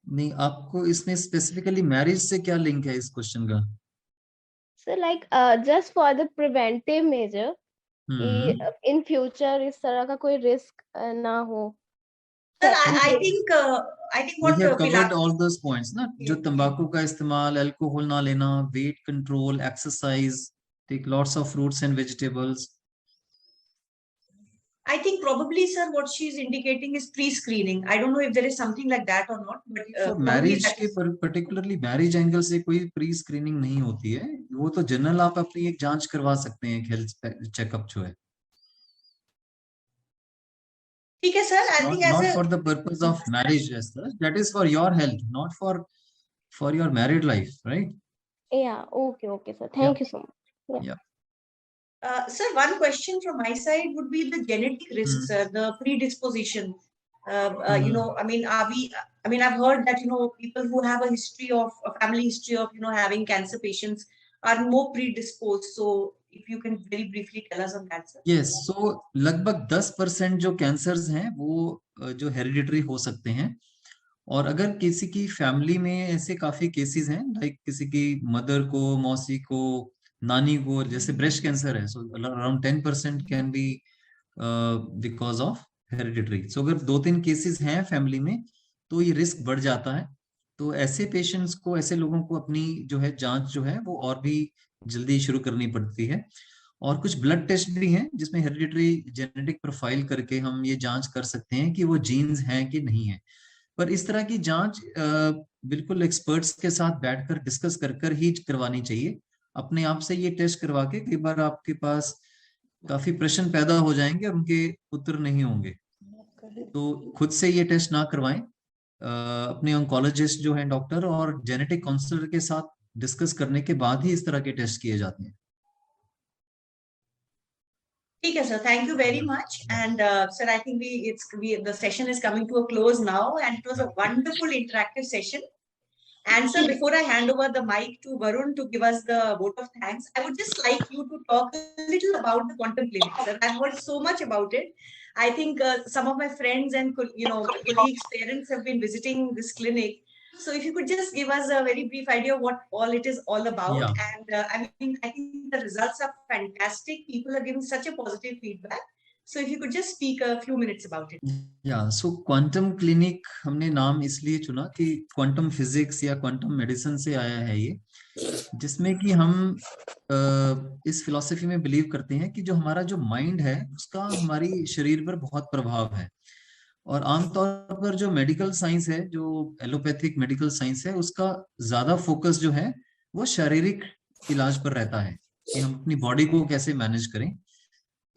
Speaker 2: नहीं, आपको इसमें स्पेसिफिकली मैरिज से क्या लिंक है इस क्वेश्चन का?
Speaker 10: So like just for the preventive measure कि in future इस तरह का कोई रिस्क ना हो।
Speaker 1: Sir, I think what
Speaker 2: we have covered all those points ना, जो तंबाकू का इस्तेमाल, अल्कोहल ना लेना, weight control, exercise, take lots of fruits and vegetables.
Speaker 1: I think probably, sir, what she is indicating is pre-screening. I don't know if there is something like that or not, but
Speaker 2: so marriage के particularly marriage angle से कोई pre-screening नहीं होती है, वो तो general आप अपनी एक जांच करवा सकते हैं, एक हेल्थ चेकअप जो है।
Speaker 1: ठीक है sir, I think
Speaker 2: not for the purpose of marriage as such, that is for your health, not for your married life, right?
Speaker 10: Yeah, okay sir, thank you so much.
Speaker 2: Yeah.
Speaker 1: Sir, one question from my side would be the genetic risks, sir, the predisposition. You know, I mean, I've heard that, you know, people who have a history of a family history of, you know, having cancer patients are more predisposed. So if you can very briefly tell us on that, sir.
Speaker 2: Yes, so लगभग 10% जो cancers हैं वो जो hereditary हो सकते हैं। और अगर किसी की फैमिली में ऐसे काफी केसेस हैं, लाइक किसी की मदर को, मौसी को, नानी को, जैसे ब्रेस्ट कैंसर है, so around 10% can be because of hereditary. So अगर 2-3 केसेस हैं फैमिली में तो ये रिस्क बढ़ जाता है। तो ऐसे पेशेंट्स को, ऐसे लोगों को अपनी जो है जांच जो है वो और भी जल्दी शुरू करनी पड़ती है। और कुछ ब्लड टेस्ट भी हैं जिसमें हेरिडिटरी जेनेटिक प्रोफाइल करके हम ये जांच कर सकते हैं कि वो जीन्स हैं कि नहीं है। पर इस तरह की जांच बिल्कुल एक्सपर्ट्स के साथ बैठकर डिस्कस कर कर ही करवानी चाहिए। अपने आप से ये टेस्ट करवा के कई बार आपके पास काफी प्रश्न पैदा हो जाएंगे और उनके उत्तर नहीं होंगे, तो खुद से ये टेस्ट ना करवाएं। अपने ऑन्कोलॉजिस्ट जो है डॉक्टर और जेनेटिक काउंसलर के साथ डिस्कस करने के बाद ही इस तरह के टेस्ट किए जाते हैं।
Speaker 1: ठीक है sir, thank you very much. And sir, I think the session is coming to a close now, and it was a wonderful interactive session. And sir, before I hand over the mic to Varun to give us the vote of thanks, I would just like you to talk a little about the quantum clinic. Sir, I've heard so much about it. I think some of my friends and colleagues, parents have been visiting this clinic. So if you could just give us a very brief idea of what all it is all about.
Speaker 2: Yeah.
Speaker 1: And I think the results are fantastic. People are giving such a positive feedback. So if you could just speak a few minutes about it.
Speaker 2: Yeah, so quantum clinic हमने नाम इसलिए चुना कि quantum physics या quantum medicine से आया है ये, जिसमें कि हम इस फिलॉसफी में बिलीव करते हैं कि जो हमारा जो माइंड है उसका हमारी शरीर पर बहुत प्रभाव है। और आमतौर पर जो मेडिकल साइंस है, जो एलोपैथिक मेडिकल साइंस है, उसका ज्यादा फोकस जो है वो शारीरिक इलाज पर रहता है कि हम अपनी बॉडी को कैसे मैनेज करें।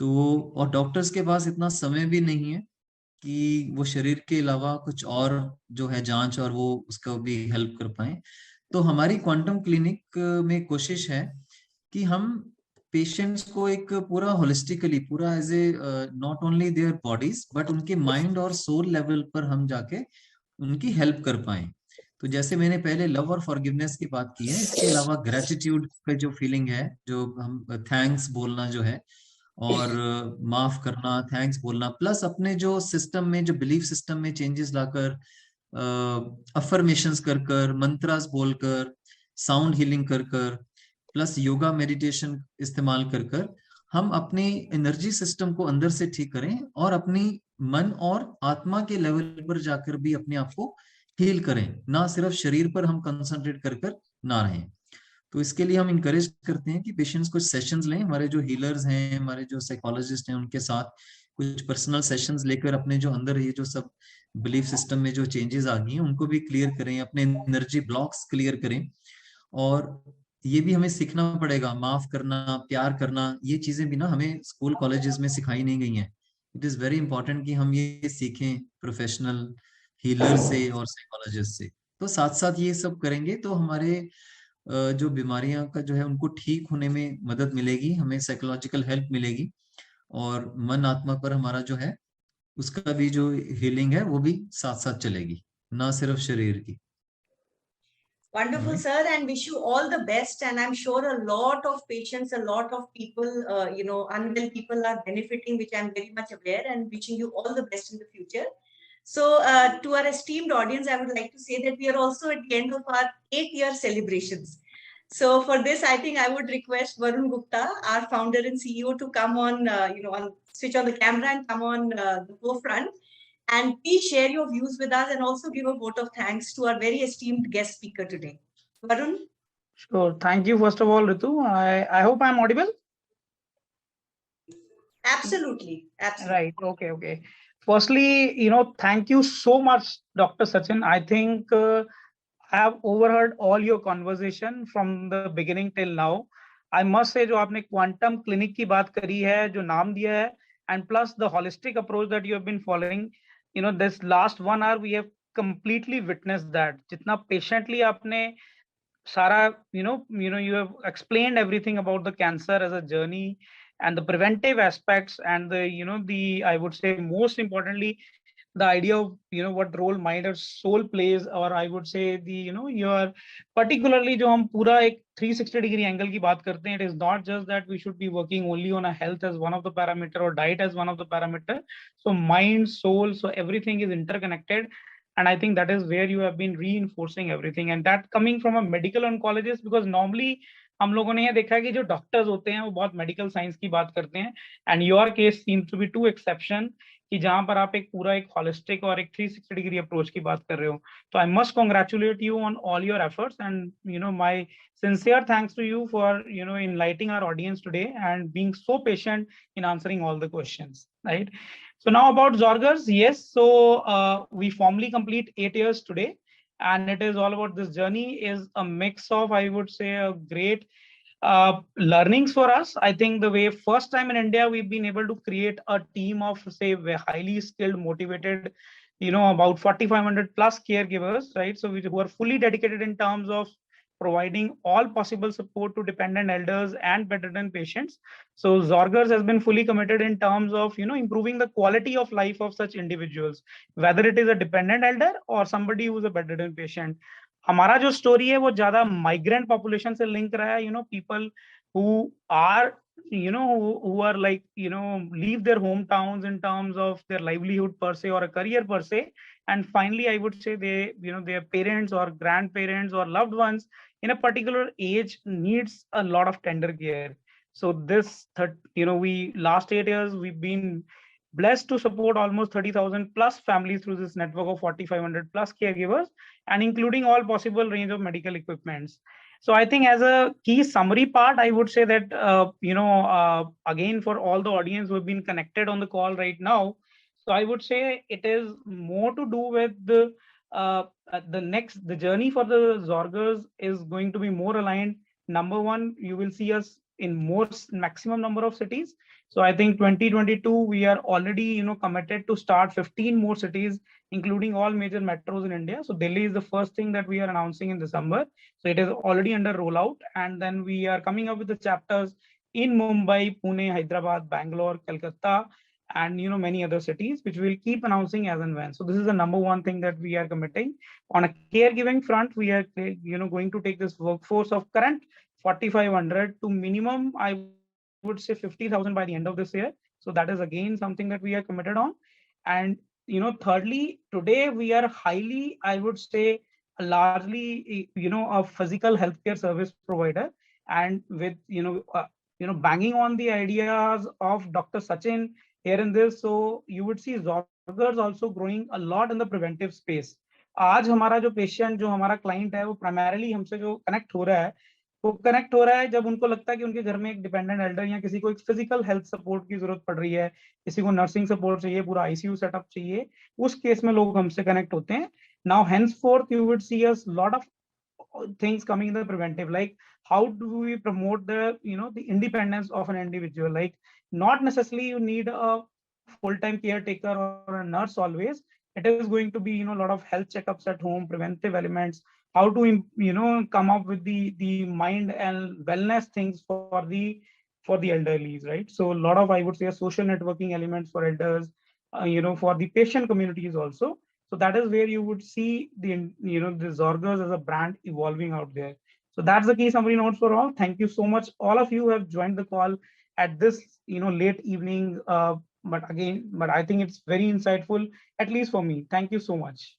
Speaker 2: तो और डॉक्टर्स के पास इतना समय भी नहीं है कि वो शरीर के अलावा कुछ और जो है जांच और वो उसका भी हेल्प कर पाए। तो हमारी क्वांटम क्लिनिक में कोशिश है कि हम पेशेंट्स को एक पूरा होलिस्टिकली, पूरा as a not only their bodies but उनके माइंड और सोल लेवल पर हम जाके उनकी हेल्प कर पाए। तो जैसे मैंने पहले लव और फॉरगिवनेस की बात की है, इसके अलावा ग्रेटिट्यूड का जो फीलिंग है, जो हम थैंक्स बोलना जो है और माफ करना, थैंक्स बोलना, प्लस अपने जो सिस्टम में, जो बिलीफ सिस्टम में चेंजेस लाकर, अफर्मेशंस कर कर, मंत्रास बोलकर, साउंड हीलिंग कर कर, प्लस योगा मेडिटेशन इस्तेमाल कर कर हम अपने एनर्जी सिस्टम को अंदर से ठीक करें और अपनी मन और आत्मा के लेवल पर जाकर भी अपने आप को हील करें, ना सिर्फ शरीर पर हम कंसंट्रेट कर कर ना रहें। तो इसके लिए हम इंकरेज करते हैं कि पेशेंट्स कुछ सेशंस लें, हमारे जो हीलर्स हैं, हमारे जो साइकोलॉजिस्ट हैं, उनके साथ कुछ पर्सनल सेशंस लेकर अपने जो अंदर ये जो सब बिलीफ सिस्टम में जो चेंजेस आ गई हैं उनको भी क्लियर करें, अपने एनर्जी ब्लॉक्स क्लियर करें। और ये भी हमें सीखना पड़ेगा, माफ करना, प्यार करना, ये चीजें भी ना हमें स्कूल कॉलेजेस में सिखाई नहीं गई हैं। इट इज वेरी इंपॉर्टेंट कि हम ये सीखें प्रोफेशनल हीलर से और साइकोलॉजिस्ट से। तो साथ साथ ये सब करेंगे तो हमारे जो बीमारियां का जो है उनको ठीक होने में मदद मिलेगी, हमें साइकोलॉजिकल हेल्प मिलेगी और मन आत्मा पर हमारा जो है उसका भी जो हीलिंग है वो भी साथ साथ चलेगी, ना सिर्फ शरीर की।
Speaker 1: Wonderful, sir, and wish you all the best. And I'm sure a lot of patients, a lot of people, unwell people are benefiting, which I'm very much aware, and wishing you all the best in the future. So to our esteemed audience, I would like to say that we are also at the end of our 8-year celebrations. So for this, I think I would request Varun Gupta, our founder and CEO, to come on, switch on the camera and come on the forefront. And please share your views with us and also give a vote of thanks to our very esteemed guest speaker today. Varun?
Speaker 11: Sure. Thank you, first of all, Ritu. I hope I'm audible.
Speaker 1: Absolutely.
Speaker 11: Right. Okay. Firstly, thank you so much, Dr. Sachin. I think I have overheard all your conversation from the beginning till now. I must say, जो आपने quantum clinic की बात करी है, जो नाम दिया है, and plus the holistic approach that you have been following, this last 1 hour we have completely witnessed that. जितना patiently आपने सारा, you have explained everything about the cancer as a journey and the preventive aspects and the I would say most importantly the idea of what role mind or soul plays, or I would say your particularly जो हम पूरा एक 360 degree angle की बात करते हैं, it is not just that we should be working only on a health as one of the parameter or diet as one of the parameter. So mind, soul, so everything is interconnected. And I think that is where you have been reinforcing everything, and that coming from a medical oncologist, because normally हम लोगों ने ये देखा है कि जो doctors होते हैं वो बहुत मेडिकल साइंस की बात करते हैं, and your case seems to be to exception कि जहां पर आप एक पूरा एक होलिस्टिक और एक 360 डिग्री अप्रोच की बात कर रहे हो. तो I must congratulate you on all your efforts and my sincere thanks to you for enlightening our audience today and being so patient in answering all the questions, right? So now about Zorgers, yes. So we formally complete 8 years today, and it is all about this journey is a mix of, I would say, a great learnings for us. I think the way first time in India we've been able to create a team of, say, highly skilled, motivated, about 4,500 plus caregivers, right? So who are fully dedicated in terms of providing all possible support to dependent elders and bedridden patients. So Zorgers has been fully committed in terms of, improving the quality of life of such individuals, whether it is a dependent elder or somebody who is a bedridden patient. हमारा जो story है वो ज्यादा migrant population से link रहा है, people who are who are like leave their hometowns in terms of their livelihood per se or a career per se, and finally I would say they their parents or grandparents or loved ones in a particular age needs a lot of tender care. So this we last 8 years we've been blessed to support almost 30,000 plus families through this network of 4,500 plus caregivers, and including all possible range of medical equipments. So I think as a key summary part, I would say that, again, for all the audience who have been connected on the call right now, so I would say it is more to do with the journey for the Zorgers is going to be more aligned. Number one, you will see us in maximum number of cities. So I think 2022, we are already, committed to start 15 more cities, including all major metros in India. So Delhi is the first thing that we are announcing in December. So it is already under rollout. And then we are coming up with the chapters in Mumbai, Pune, Hyderabad, Bangalore, Calcutta, and many other cities, which we'll keep announcing as and when. So this is the number one thing that we are committing. On a caregiving front, we are going to take this workforce of current 4,500 to minimum, I would say 50,000 by the end of this year. So that is again something that we are committed on. And thirdly, today we are highly, I would say, largely a physical healthcare service provider, and with banging on the ideas of Dr. Sachin here in this. So you would see Zorgers also growing a lot in the preventive space. आज हमारा जो patient, जो हमारा client है, वो primarily हमसे जो connect हो रहा है जब उनको लगता है कि उनके घर में एक डिपेंडेंट एल्डर या किसी को एक फिजिकल हेल्थ सपोर्ट की जरूरत पड़ रही है, किसी को नर्सिंग सपोर्ट चाहिए, पूरा आईसीयू सेटअप चाहिए, उस केस में लोग हमसे कनेक्ट होते हैं. Now henceforth you would see us lot of things coming in the preventive, like how do we promote the the independence of an individual. Like not necessarily you need a full-time caretaker or a nurse always. It is going to be a lot of health checkups at home, preventive elements, how to come up with the mind and wellness things for the elderlies, right? So a lot of, I would say, social networking elements for elders, for the patient communities also. So that is where you would see the the Zorgers as a brand evolving out there. So that's the key summary notes for all. Thank you so much. All of you have joined the call at this late evening, but I think it's very insightful, at least for me. Thank you so much.